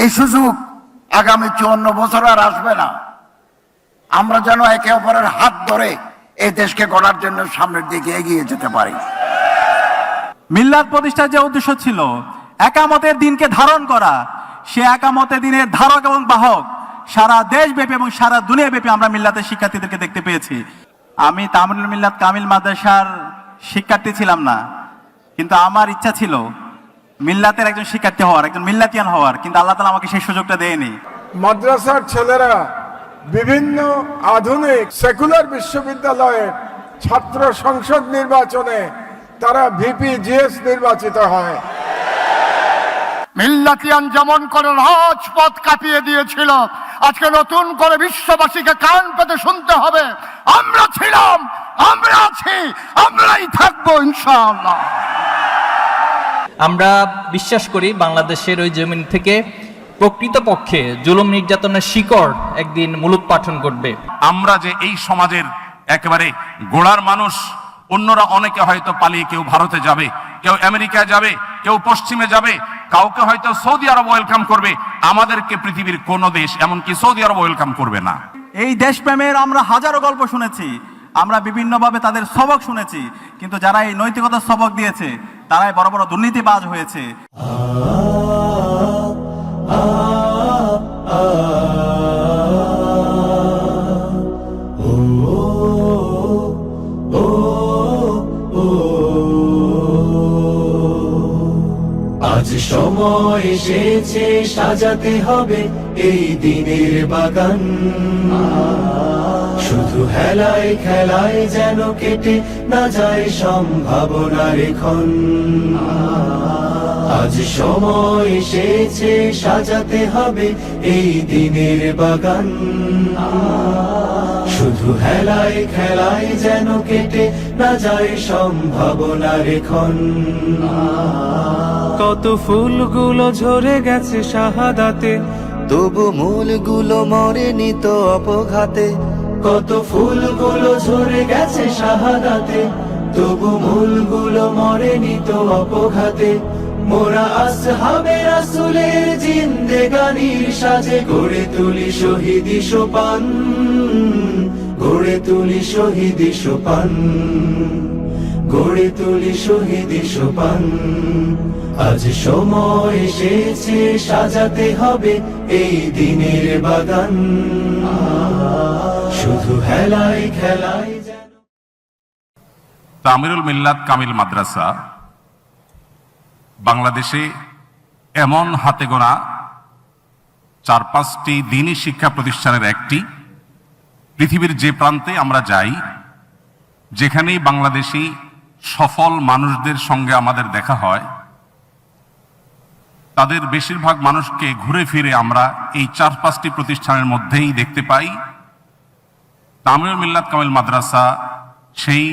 এই সুযোগ আগামী 54 বছর আর আসবে না। আমরা যেন একে অপরের হাত ধরে এই দেশকে গড়ার জন্য সামনের দিকে এগিয়ে যেতে পারি। মিল্লাত প্রতিষ্ঠার যে উদ্দেশ্য ছিল একামতের দিনকে ধারণ করা, সে একামতের দিনের ধারক এবং বাহক সারা দেশব্যাপী এবং সারা দুনিয়াব্যাপী আমরা মিল্লাতের শিক্ষার্থীদেরকে দেখতে পেয়েছি। আমি তামিরুল মিল্লাত কামিল মাদ্রাসার শিক্ষার্থী ছিলাম না, কিন্তু আমার ইচ্ছা ছিল মিল্লাতের একজন শিক্ষার্থী হওয়ার, একজন মিল্লাতিয়ান হওয়ার, কিন্তু আল্লাহ তাআলা আমাকে সেই সুযোগটা দেয়নি। মাদ্রাসার ছেলেরা বিভিন্ন আধুনিক সেকুলার বিশ্ববিদ্যালয়ের ছাত্র সংসদ নির্বাচনে তারা ভিপি জিএস নির্বাচিত হয়। মিল্লাতিয়ান যেমন করে রাজপথ কাঁপিয়ে দিয়েছিল, আজকে নতুন করে বিশ্ববাসীকে কান পেতে শুনতে হবে, আমরা ছিলাম, আমরা আছি, আমরাই থাকবো ইনশাআল্লাহ। আমরা বিশ্বাস করি বাংলাদেশের ওই জমিন থেকে প্রকৃতপক্ষে জুলুম নির্যাতনের শিকড় একদিন মূলোৎপাটন ঘটবে। আমরা যে এই সমাজের একেবারে গোড়ার মানুষ, অন্যরা অনেকে হয়তো পালিয়ে কেউ ভারতে যাবে, কেউ আমেরিকা যাবে, কেউ পশ্চিমে যাবে, কাউকে হয়তো সৌদি আরব ওয়েলকাম করবে, আমাদেরকে পৃথিবীর কোন দেশ এমনকি সৌদি আরব ওয়েলকাম করবে না। এই দেশপ্রেমের আমরা হাজারো গল্প শুনেছি, আমরা বিভিন্নভাবে তাদের সবক শুনেছি, কিন্তু যারা এই নৈতিকতার সবক দিয়েছে তারাই বড় বড় দুর্নীতিবাজ হয়েছে। আজ সময় এসেছে সাজাতে হবে এই দিনের বাগান, শুধু হেলায় খেলায় যেন কেটে না যায় সম্ভাবনার ক্ষণ। আজ সময় এসেছে সাজাতে হবে এই দিনের বাগান, শুধু হেলায় খেলায় যেন কেটে না যায় সম্ভাবনার ক্ষণ। কত ফুলগুলো ঝরে গেছে শাহাদাতে, তবু মূলগুলো মরেনি তো অপঘাতে। কত ফুলগুলো ঝরে গেছে শাহাদাতে, তবু মূলগুলো মরেনি তো অপঘাতে। মোরা আসহাবে রাসূলের জিন্দেগানির সাজে গড়ে তুলি শহীদি সোপান, গড়ে তুলি শহীদি সোপান, গড়ে তুলি শহীদি সোপান। আজ সময় এসেছে সাজাতে হবে এই দিনের বাগান, শুধু হেলায় খেলায়। তামিরুল মিল্লাত কামিল মাদ্রাসা বাংলাদেশে এমন হাতে গোনা 4-5টি দ্বীনি শিক্ষা প্রতিষ্ঠানের একটি। পৃথিবীর যে প্রান্তে আমরা যাই, যেখানেই বাংলাদেশি সফল মানুষদের সঙ্গে আমাদের দেখা হয়, তাদের বেশিরভাগ মানুষকে ঘুরে ফিরে আমরা এই 4-5টি প্রতিষ্ঠানের মধ্যেই দেখতে পাই। তামিরুল মিল্লাত কামিল মাদ্রাসা সেই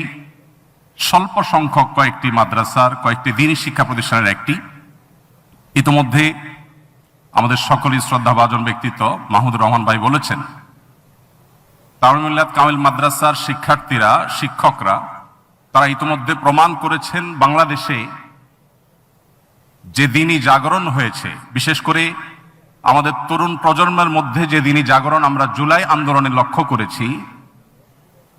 স্বল্প সংখ্যক কয়েকটি মাদ্রাসার, কয়েকটি দ্বীনি শিক্ষা প্রতিষ্ঠানের একটি। ইতিমধ্যে আমাদের সকলেই শ্রদ্ধাভাজন ব্যক্তিত্ব মাহমুদুর রহমান ভাই বলেছেন, তামিরুল মিল্লাত কামিল মাদ্রাসার শিক্ষার্থীরা, শিক্ষকরা, তারা ইতিমধ্যে প্রমাণ করেছেন বাংলাদেশে যে দ্বীনি জাগরণ হয়েছে, বিশেষ করে আমাদের তরুণ প্রজন্মের মধ্যে যে দ্বীনি জাগরণ আমরা জুলাই আন্দোলনে লক্ষ্য করেছি।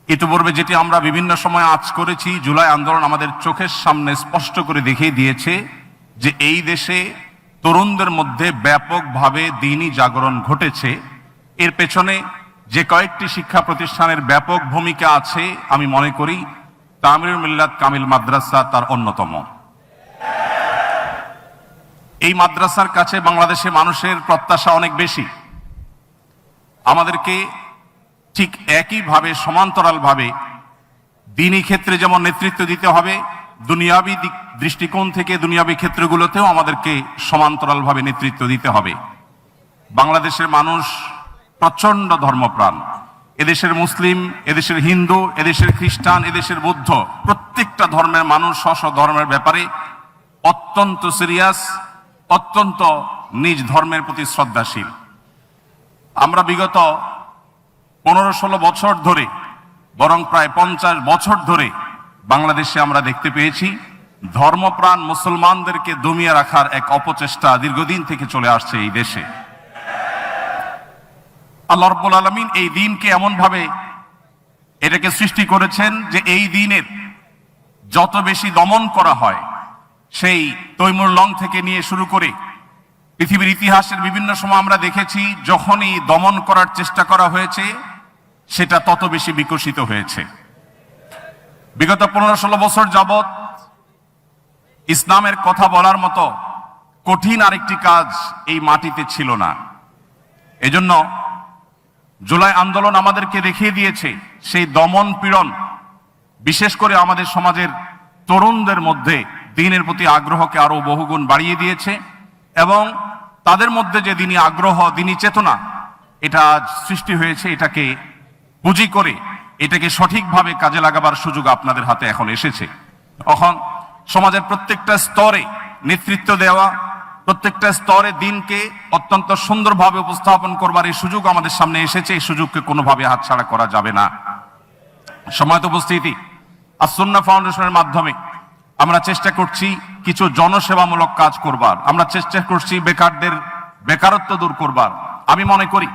ইতিপূর্বে যেটি আমরা বিভিন্ন সময় আঁচ করেছি, জুলাই আন্দোলন আমাদের চোখের সামনে স্পষ্ট করে দেখিয়ে দিয়েছে যে এই দেশে তরুণদের মধ্যে ব্যাপকভাবে দ্বীনি জাগরণ ঘটেছে। এর পেছনে যে কয়েকটি শিক্ষা প্রতিষ্ঠানের ব্যাপক ভূমিকা আছে, আমি মনে করি তামিরুল মিল্লাত কামিল মাদ্রাসা তার অন্যতম। এই মাদ্রাসার কাছে বাংলাদেশে মানুষের প্রত্যাশা অনেক বেশি। আমাদেরকে ঠিক একইভাবে সমান্তরালভাবে দ্বীনি ক্ষেত্রে যেমন নেতৃত্ব দিতে হবে, দুনিয়াবী দৃষ্টিকোণ থেকে দুনিয়াবী ক্ষেত্রগুলোতেও আমাদেরকে সমান্তরালভাবে নেতৃত্ব দিতে হবে। বাংলাদেশের মানুষ প্রচন্ড ধর্মপ্রাণ। এদেশের মুসলিম, এদেশের হিন্দু, এদেশের খ্রিস্টান, এদেশের বৌদ্ধ, প্রত্যেকটা ধর্মের মানুষ স্ব ধর্মের ব্যাপারে অত্যন্ত সিরিয়াস, অত্যন্ত নিজ ধর্মের প্রতি শ্রদ্ধাশীল। আমরা বিগত 15-16 বছর ধরে, বরং প্রায় 50 বছর ধরে বাংলাদেশে আমরা দেখতে পেয়েছি ধর্মপ্রাণ মুসলমানদেরকে দমিয়ে রাখার এক অপচেষ্টা দীর্ঘদিন থেকে চলে আসছে এই দেশে। আল্লাহ রাব্বুল আলামিন এই দিনকে এমন ভাবে এটাকে সৃষ্টি করেছেন যে এই দিনের যত বেশি দমন করা হয়, সেই তৈমুর লং থেকে নিয়ে শুরু করে পৃথিবীর ইতিহাসের বিভিন্ন সময় আমরা দেখেছি যখনই দমন করার চেষ্টা করা হয়েছে সেটা তত বেশি বিকশিত হয়েছে। বিগত 15-16 বছর যাবত ইসলামের কথা বলার মতো কঠিন আরেকটি কাজ এই মাটিতে ছিল না। এজন্য জুলাই আন্দোলন আমাদেরকে দেখিয়ে দিয়েছে সেই দমন পীড়ন বিশেষ করে আমাদের সমাজের তরুণদের মধ্যে দ্বীনের প্রতি আগ্রহকে আরো বহুগুণ বাড়িয়ে দিয়েছে এবং তাদের মধ্যে যে দ্বীনি আগ্রহ, দ্বীনি চেতনা এটা আজ সৃষ্টি হয়েছে, এটাকে পুঁজি করে এটাকে সঠিকভাবে কাজে লাগাবার সুযোগ আপনাদের হাতে এখন এসেছে। এখন সমাজের প্রত্যেকটা স্তরে নেতৃত্ব দেওয়া, প্রত্যেকটা স্তরে দিনকে অত্যন্ত সুন্দরভাবে উপস্থাপন করবার এই সুযোগ আমাদের সামনে এসেছে। এই সুযোগকে কোনোভাবে হাতছাড়া করা যাবে না। সময়ত উপস্থিতি, আস-সুন্নাহ ফাউন্ডেশনের মাধ্যমে আমরা চেষ্টা করছি কিছু জনসেবামূলক কাজ করবার, আমরা চেষ্টা করছি বেকারদের বেকারত্ব দূর করবার। আমি মনে করি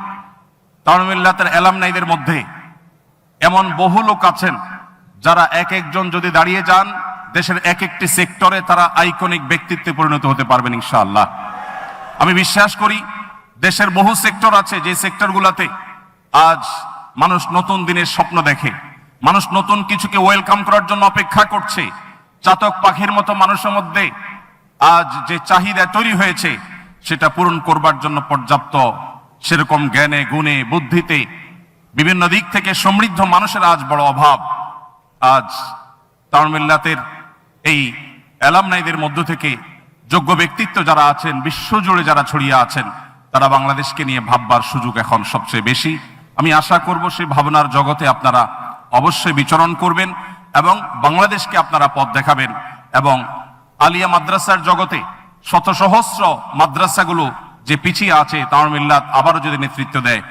তাওহিদুল মিল্লাতের এলামনাইদের মধ্যে এমন বহু লোক আছেন যারা এক একজন যদি দাঁড়িয়ে যান দেশের এক একটি সেক্টরে তারা আইকনিক ব্যক্তিত্বে পরিণত হতে পারবেন ইনশাআল্লাহ। আমি বিশ্বাস করি দেশের বহু সেক্টর আছে যে সেক্টরগুলোতে আজ মানুষ নতুন দিনের স্বপ্ন দেখে, মানুষ নতুন কিছুকে ওয়েলকাম করার জন্য অপেক্ষা করছে। চাতক পাখির মতো মানুষের মধ্যে আজ যে চাহিদা তৈরি হয়েছে সেটা পূরণ করবার জন্য পর্যাপ্ত সেরকম জ্ঞানে গুণে বুদ্ধিতে বিভিন্ন দিক থেকে সমৃদ্ধ মানুষের আজ বড় অভাব। আজ তাওহিদুল মিল্লাতের এই এলামনাইদের মধ্য থেকে যোগ্য ব্যক্তিত্ব যারা আছেন, বিশ্বজুড়ে যারা ছড়িয়ে আছেন, তারা বাংলাদেশকে নিয়ে ভাববার সুযোগ এখন সবচেয়ে বেশি। আমি আশা করব সেই ভাবনার জগতে আপনারা অবশ্যই বিচরণ করবেন এবং বাংলাদেশকে আপনারা পথ দেখাবেন এবং আলিয়া মাদ্রাসার জগতে শত সহস্র মাদ্রাসাগুলো যে পিছিয়ে আছে তাওহিদুল মিল্লাত আবারও যদি নেতৃত্ব দেয়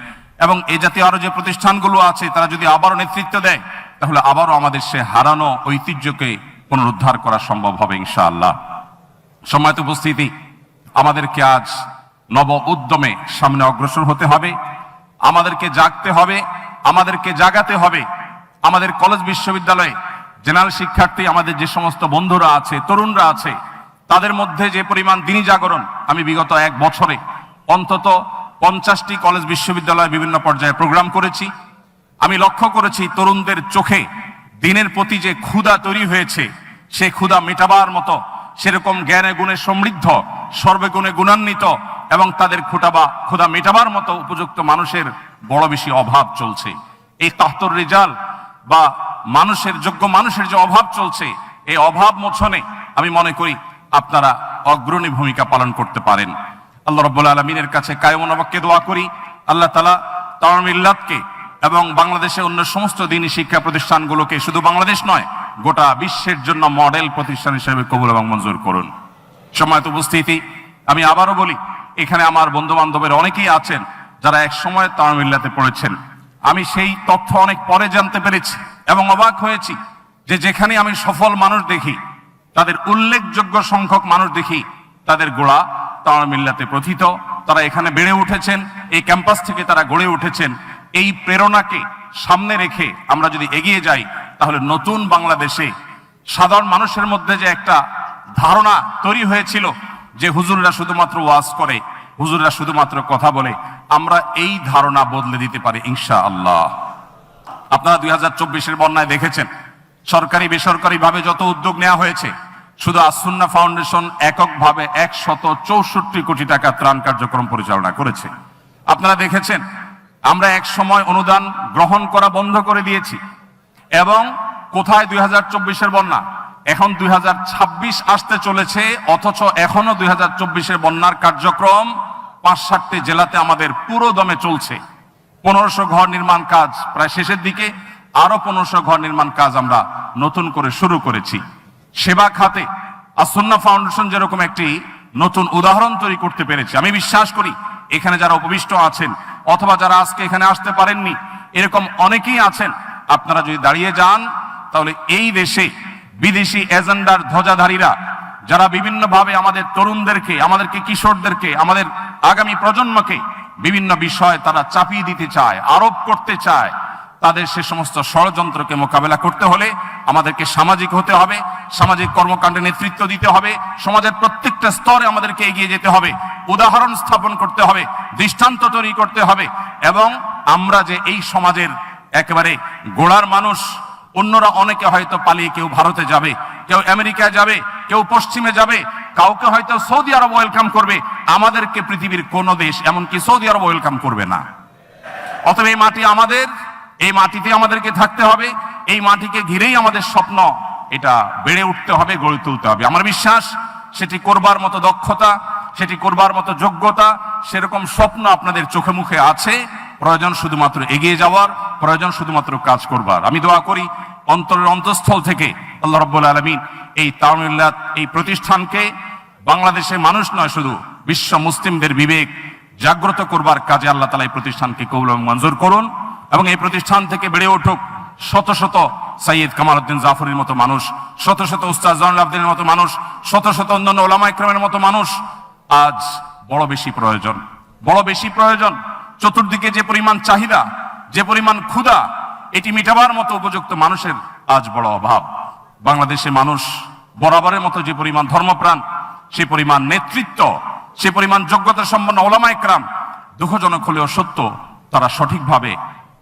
এবং এই জাতীয় আরো যে প্রতিষ্ঠানগুলো আছে তারা যদি আবারও নেতৃত্ব দেয় তাহলে আবারও আমাদের সে হারানো ঐতিহ্যকে পুনরুদ্ধার করা সম্ভব হবে ইনশাআল্লাহ। সম্মানিত উপস্থিতি, আমাদেরকে আজ নব উদ্যমে সামনে অগ্রসর হতে হবে, আমাদেরকে জাগতে হবে, আমাদেরকে জাগাতে হবে। আমাদের কলেজ বিশ্ববিদ্যালয়ে জেনারেল শিক্ষার্থী, আমাদের যে সমস্ত বন্ধুরা আছে, তরুণরা আছে, তাদের মধ্যে যে পরিমাণ দ্বীনি জাগরণ, আমি বিগত এক বছরে অন্তত 50টি কলেজ বিশ্ববিদ্যালয়ে বিভিন্ন পর্যায়ে প্রোগ্রাম করেছি। আমি লক্ষ্য করেছি তরুণদের চোখে দ্বীনের প্রতি যে ক্ষুধা তৈরি হয়েছে সে ক্ষুধা মেটাবার মতো সেরকম জ্ঞানে গুণে সমৃদ্ধ, সর্বগুণে গুণান্বিত এবং তাদের ক্ষুধা মেটাবার মতো উপযুক্ত মানুষের বড় বেশি অভাব চলছে। এই তাহতুর রিজাল বা মানুষের যোগ্য মানুষের যে অভাব চলছে, এই অভাব মোচনে আমি মনে করি আপনারা অগ্রণী ভূমিকা পালন করতে পারেন। আল্লাহ রাব্বুল আলামিনের কাছে কায়মনোবাক্যে দোয়া করি আল্লাহ তাআলা তাওহিদুল মিল্লাতকে এবং বাংলাদেশের অন্য সমস্ত দ্বীনি শিক্ষা প্রতিষ্ঠানগুলোকে শুধু বাংলাদেশ নয় গোটা বিশ্বের জন্য মডেল প্রতিষ্ঠান হিসেবে কবুল এবং মঞ্জুর করুন। সম্মানিত উপস্থিতি, আমি আবারও বলি, এখানে আমার বন্ধু বান্ধবের অনেকেই আছেন যারা এক সময় তাওহিদুল মিল্লাতে পড়েছেন। আমি সেই তথ্য অনেক পরে জানতে পেরেছি এবং অবাক হয়েছি যে যেখানে আমি সফল মানুষ দেখি, তাদের উল্লেখযোগ্য সংখ্যক মানুষ দেখি, তাদের গোড়া তাওহিদুল মিল্লাতে প্রথিত। তারা এখানে বেড়ে উঠেছেন, এই ক্যাম্পাস থেকে তারা গড়ে উঠেছেন। এই প্রেরণাকে সামনে রেখে আমরা যদি এগিয়ে যাই তাহলে নতুন বাংলাদেশে সাধারণ মানুষের মধ্যে যে একটা ধারণা তৈরি হয়েছিল যে হুজুররা শুধুমাত্র ওয়াজ করে, হুজুররা শুধুমাত্র কথা বলে, আমরা এই ধারণা বদলে দিতে পারি ইনশাআল্লাহ। আপনারা 2024-এর বন্যায় দেখেছেন সরকারি বেসরকারি ভাবে যত উদ্যোগ নেওয়া হয়েছে, শুধু আস-সুন্নাহ ফাউন্ডেশন এককভাবে 164 কোটি টাকা ত্রাণ কার্যক্রম পরিচালনা করেছে। আপনারা দেখেছেন আমরা এক সময় অনুদান গ্রহণ করা বন্ধ করে দিয়েছি এবং কোথায় 2024-এর বন্যা, এখন 2026 আসতে চলেছে, অথচ এখনো 2024-এর বন্যার কার্যক্রম 5-7টি জেলাতে আমাদের পুরো দমে চলছে। 1500 ঘর নির্মাণ কাজ প্রায় শেষের দিকে, আরো 1500 ঘর নির্মাণ কাজ আমরা নতুন করে শুরু করেছি। সেবা খাতে আস-সুন্নাহ ফাউন্ডেশন যেরকম একটি নতুন উদাহরণ তৈরি করতে পেরেছে, আমি বিশ্বাস করি এখানে যারা উপবিষ্ট আছেন অথবা যারা আজকে এখানে আসতে পারেননি এরকম অনেকেই আছেন, আপনারা যদি দাঁড়িয়ে যান তাহলে এই দেশে বিদেশি এজেন্ডার ধ্বজাধারীরা যারা বিভিন্নভাবে আমাদের তরুণদেরকে, আমাদেরকে কিশোরদেরকে, আমাদের আগামী প্রজন্মকে বিভিন্ন বিষয় তারা চাপিয়ে দিতে চায়, আরোপ করতে চায়, তাদের সে সমস্ত ষড়যন্ত্রকে মোকাবেলা করতে হলে আমাদেরকে সামাজিক হতে হবে, সামাজিক কর্মকাণ্ডে নেতৃত্ব দিতে হবে, সমাজের প্রত্যেকটা স্তরে আমাদেরকে এগিয়ে যেতে হবে, উদাহরণ স্থাপন করতে হবে, দৃষ্টান্ত তৈরি করতে হবে। এবং আমরা যে এই সমাজের একেবারে গোড়ার মানুষ, অন্যরা অনেকে হয়তো পালিয়ে কেউ ভারতে যাবে, কেউ আমেরিকায় যাবে, কেউ পশ্চিমে যাবে, কাউকে হয়তো সৌদি আরব ওয়েলকাম করবে, আমাদেরকে পৃথিবীর কোন দেশ এমনকি সৌদি আরব ওয়েলকাম করবে না। অতএব এই মাটি আমাদের, এই মাটিতে আমাদেরকে থাকতে হবে, এই মাটিকে ঘিরেই আমাদের স্বপ্ন এটা বেড়ে উঠতে হবে, গড়ে তুলতে হবে। আমার বিশ্বাস সেটি করবার মতো দক্ষতা, সেটি করবার মতো যোগ্যতা, সেরকম স্বপ্ন আপনাদের চোখে মুখে আছে। প্রয়োজন শুধুমাত্র এগিয়ে যাওয়ার, প্রয়োজন শুধুমাত্র কাজ করবার। আমি দোয়া করি অন্তরের অন্তঃস্থল থেকে আল্লাহ রাব্বুল আলামিন এই তামিল্লাত, এই প্রতিষ্ঠানকে বাংলাদেশের মানুষ নয়, শুধু বিশ্ব মুসলিমদের বিবেক জাগ্রত করবার কাজে আল্লাহ তাআলা এই প্রতিষ্ঠানকে কবুল এবং মঞ্জুর করুন। এবং এই প্রতিষ্ঠান থেকে বেড়ে উঠুক শত শত সৈয়দ কামাল উদ্দিন জাফরির মতো মানুষ, শত শত উস্তাদ জয়নুল আবেদিনের মতো মানুষ, শত শত অন্যান্য ওলামা ইকরামের মতো মানুষ। আজ বড় বেশি প্রয়োজন, বড় বেশি প্রয়োজন। চতুর্দিকে যে পরিমাণ চাহিদা, যে পরিমাণ ক্ষুধা, এটি মেটাবার মতো উপযুক্ত মানুষের আজ বড় অভাব। বাংলাদেশে মানুষ বরাবরের মতো যে পরিমাণ ধর্মপ্রাণ, সে পরিমাণ নেতৃত্ব, সে পরিমাণ যোগ্যতা সম্পন্ন ওলামা ইকরাম, দুঃখজনক হলেও সত্য, তারা সঠিকভাবে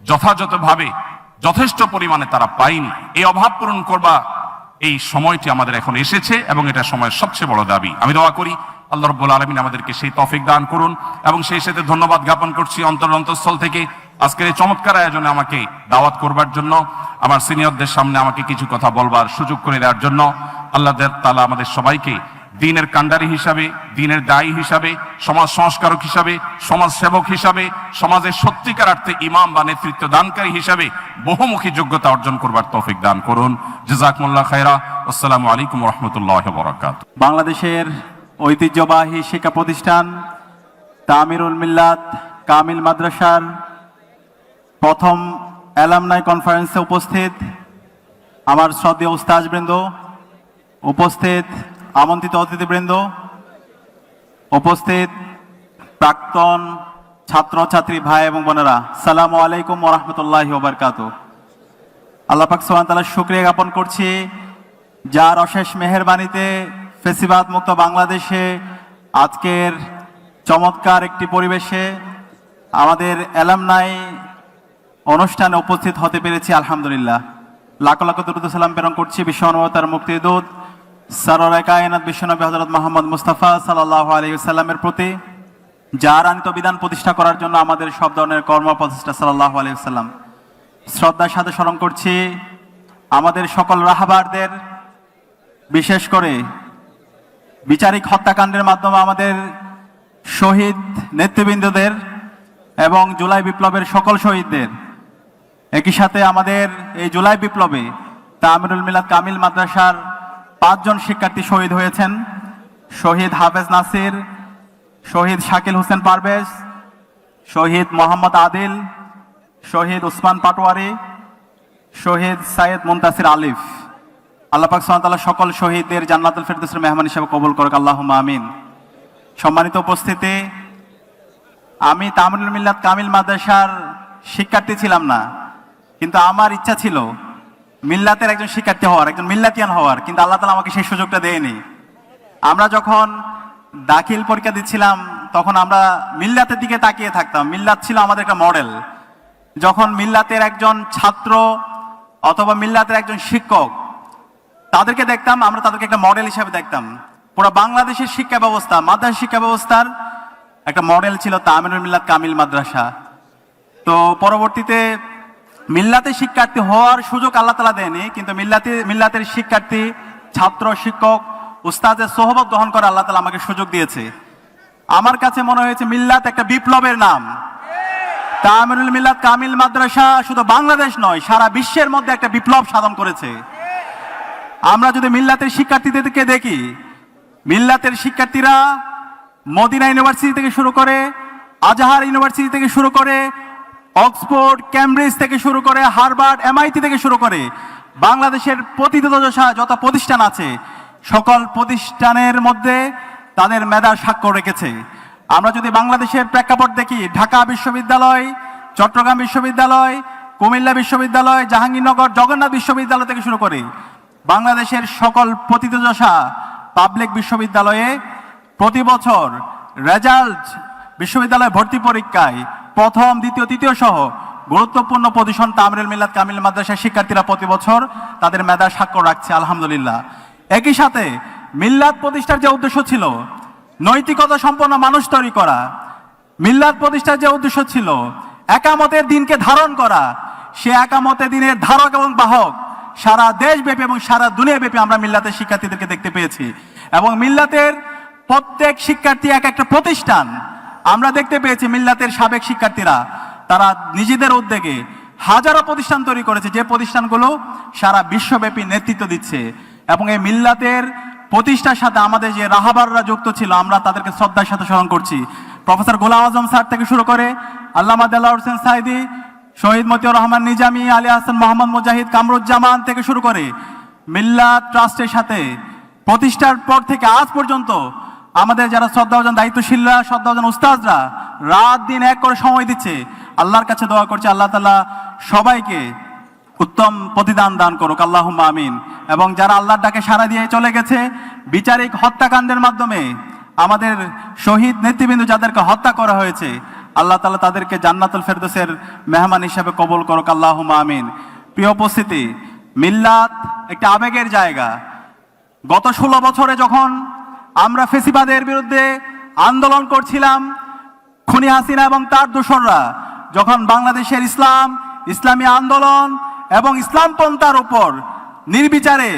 যথাযথভাবে যথেষ্ট পরিমাণে তারা পায়নি। এই অভাব পূরণ করবা এই সময়টি আমাদের এখন এসেছে এবং এটা সময়ের সবচেয়ে বড় দাবি। আমি দোয়া করি আল্লাহ রাব্বুল আলামিন আমাদেরকে সেই তৌফিক দান করুন। এবং সেই সাথে ধন্যবাদ জ্ঞাপন করছি অন্তঃস্থল থেকে আজকের এই চমৎকার আয়োজনে আমাকে দাওয়াত করবার জন্য, আমার সিনিয়রদের সামনে আমাকে কিছু কথা বলবার সুযোগ করে দেওয়ার জন্য। আল্লাহ তাআলা আমাদের সবাইকে দ্বীনের কান্ডারি হিসাবে, দ্বীনের দায়ী হিসাবে, সমাজ সংস্কারক হিসাবে, সমাজ সেবক হিসাবে, সমাজের সত্যিকার অর্থে ইমাম বা নেতৃত্ব দানকারী হিসাবে বহুমুখী যোগ্যতা অর্জন করবার তৌফিক দান করুন। জাযাকুমুল্লাহ খায়রা। আসসালামু আলাইকুম ওয়া রাহমাতুল্লাহি ওয়া বারাকাতুহু। বাংলাদেশের ঐতিহ্যবাহী শিক্ষা প্রতিষ্ঠান তামিরুল মিল্লাত কামিল মাদ্রাসার প্রথম অ্যালামনাই কনফারেন্সে উপস্থিত আমার শ্রদ্ধেয় উস্তাদবৃন্দ, উপস্থিত আমন্ত্রিত অতিথিবৃন্দ, উপস্থিত প্রাক্তন ছাত্রছাত্রী ভাই এবং বোনেরা, সালামু আলাইকুম ওয়া রাহমাতুল্লাহি ওয়া বারাকাতুহু। আল্লাহ পাক সুবহানাহু ওয়া তাআলার শুকরিয়া জ্ঞাপন করছি, যার অশেষ মেহেরবানিতে ফেসিবাদ মুক্ত বাংলাদেশে আজকের চমৎকার একটি পরিবেশে আমাদের অ্যালামনাই অনুষ্ঠানে উপস্থিত হতে পেরেছি। আলহামদুলিল্লাহ, লাখ লাখ দরুদ সালাম প্রেরণ করছি বিশ্বমানবতার মুক্তিদূত সরওয়ারে কায়নাত বিশ্বনবী হযরত মুহাম্মদ মুস্তাফা সাল্লাল্লাহু আলাইহি ওয়াসাল্লামের প্রতি, যার আনিত বিধান প্রতিষ্ঠা করার জন্য আমাদের সব ধরনের কর্ম প্রচেষ্টা সাল্লাল্লাহু আলাইহি ওয়াসাল্লাম। শ্রদ্ধার সাথে স্মরণ করছি আমাদের সকল রাহবারদের, বিশেষ করে বিচারিক হত্যাকাণ্ডের মাধ্যমে আমাদের শহীদ নেতৃবৃন্দদের এবং জুলাই বিপ্লবের সকল শহীদদের। একই সাথে আমাদের এই জুলাই বিপ্লবে তামিরুল মিলাত কামিল মাদ্রাসার 5 জন শিক্ষার্থী শহীদ হয়েছেন। শহীদ হাফেজ নাসির, শহীদ শাকিল হোসেন পারভেজ, শহীদ মোহাম্মদ আদিল, শহীদ উসমান পাটোয়ারি, শহীদ সাইয়েদ মুনতাসির আলিফ। আল্লাহ পাক সুবহানাহু ওয়া তাআলা সকল শহীদদের জান্নাতুল ফেরদৌসের মেহমান হিসেবে কবুল করুক, আল্লাহুম্মা আমিন। সম্মানিত উপস্থিতি, আমি তামিরুল মিল্লাত কামিল মাদ্রাসার শিক্ষার্থী ছিলাম না, কিন্তু আমার ইচ্ছা ছিল মিল্লাতের একজন শিক্ষার্থী হওয়ার, একজন মিল্লাতিয়ান হওয়ার, কিন্তু আল্লাহ তাআলা আমাকে সেই সুযোগটা দেয়নি। আমরা যখন দাখিল পরীক্ষা দিচ্ছিলাম তখন আমরা মিল্লাতের দিকে তাকিয়ে থাকতাম। মিল্লাত ছিল আমাদের একটা মডেল। যখন মিল্লাতের একজন ছাত্র অথবা মিল্লাতের একজন শিক্ষক, তাদেরকে দেখতাম, আমরা তাদেরকে একটা মডেল হিসেবে দেখতাম। পুরো বাংলাদেশের শিক্ষা ব্যবস্থা, মাদ্রাসা শিক্ষা ব্যবস্থার একটা মডেল ছিল তামিরুল মিল্লাত কামিল মাদ্রাসা। তো পরবর্তীতে মিল্লাতের শিক্ষার্থী হওয়ার সুযোগ আল্লাহ তাআলা দেয়নি, কিন্তু মিল্লাতের শিক্ষার্থী, ছাত্র, শিক্ষক, উস্তাদের সোহবত গ্রহণ করে আল্লাহ তাআলা আমাকে সুযোগ দিয়েছে। আমার কাছে মনে হয়েছে মিল্লাত একটা বিপ্লবের নাম। তামিরুল মিল্লাত কামিল মাদ্রাসা শুধু বাংলাদেশ নয়, সারা বিশ্বের মধ্যে একটা বিপ্লব সাধন করেছে। আমরা যদি মিল্লাতের শিক্ষার্থীদেরকে দেখি, মিল্লাতের শিক্ষার্থীরা মদিনা ইউনিভার্সিটি থেকে শুরু করে, আজহার ইউনিভার্সিটি থেকে শুরু করে, অক্সফোর্ড, ক্যামব্রিজ থেকে শুরু করে, হার্ভার্ড, MIT থেকে শুরু করে বাংলাদেশের প্রতিদ্বন্দ্বী যত প্রতিষ্ঠান আছে সকল প্রতিষ্ঠানের মধ্যে তাদের মেধার স্বাক্ষর রেখেছে। আমরা যদি বাংলাদেশের প্রেক্ষাপট দেখি, ঢাকা বিশ্ববিদ্যালয়, চট্টগ্রাম বিশ্ববিদ্যালয়, কুমিল্লা বিশ্ববিদ্যালয়, জাহাঙ্গীরনগর জগন্নাথ বিশ্ববিদ্যালয় থেকে শুরু করে বাংলাদেশের সকল প্রথিতযশা পাবলিক বিশ্ববিদ্যালয়ে প্রতি বছর রেজাল্ট, বিশ্ববিদ্যালয় ভর্তি পরীক্ষায় প্রথম, দ্বিতীয়, তৃতীয় সহ গুরুত্বপূর্ণ পজিশন তামরুল মিল্লাত কামিল মাদ্রাসার শিক্ষার্থীরা প্রতি বছর তাদের মেধার স্বাক্ষর রাখছে, আলহামদুলিল্লাহ। একই সাথে মিল্লাত প্রতিষ্ঠার যে উদ্দেশ্য ছিল নৈতিকতা সম্পন্ন মানুষ তৈরি করা, মিল্লাত প্রতিষ্ঠার যে উদ্দেশ্য ছিল একামতের দিনকে ধারণ করা, সে একামতের দিনের ধারক এবং বাহক সারা দেশব্যাপী এবং সারা দুনিয়াব্যাপী আমরা মিল্লাতের শিক্ষার্থীদেরকে দেখতে পেয়েছি। এবং মিল্লাতের প্রত্যেক শিক্ষার্থী এক একটা প্রতিষ্ঠান আমরা দেখতে পেয়েছি। মিল্লাতের সাবেক শিক্ষার্থীরা তারা নিজেদের উদ্যোগে হাজারো প্রতিষ্ঠান তৈরি করেছে, যে প্রতিষ্ঠানগুলো সারা বিশ্বব্যাপী নেতৃত্ব দিচ্ছে। এবং এই মিল্লাতের প্রতিষ্ঠার সাথে আমাদের যে রাহাবাররা যুক্ত ছিল, আমরা তাদেরকে শ্রদ্ধার সাথে স্মরণ করছি। প্রফেসর গোলাম আজম স্যার থেকে শুরু করে আল্লামা দেলাওয়ার হোসেন সাইদি, শহীদ মতিউর রহমান নিজামী, আলী হাসান মোহাম্মদ মুজাহিদ, কামরুজ্জামান থেকে শুরু করে মিল্লাত ট্রাস্টের সাথে প্রতিষ্ঠার পর থেকে আজ পর্যন্ত আমাদের যারা শ্রদ্ধাভাজন দায়িত্বশীলরা, শ্রদ্ধাভাজন উস্তাদরা রাত দিন এক করে সময় দিচ্ছে। আল্লাহর কাছে দোয়া করছে আল্লাহ তাআলা সবাইকে উত্তম প্রতিদান দান করুক, আল্লাহুম্মা আমিন। এবং যারা আল্লাহর ডাকে সাড়া দিয়ে চলে গেছে বিচারিক হত্যাকাণ্ডের মাধ্যমে, আমাদের শহীদ নেতৃবৃন্দ যাদেরকে হত্যা করা হয়েছে, আল্লাহ তাআলা তাদেরকে জান্নাতুল ফেরদৌসের মেহমান হিসেবে কবুল করুক, আল্লাহুম্মা আমিন। প্রিয় উপস্থিতি, মিল্লাত একটা আবেগের জায়গা। গত 16 বছরে যখন আমরা ফেসিবাদের বিরুদ্ধে আন্দোলন করছিলাম, খুনি হাসিনা এবং তার দোসররা যখন বাংলাদেশের ইসলাম, ইসলামী আন্দোলন এবং ইসলামপন্থার উপর নির্বিচারে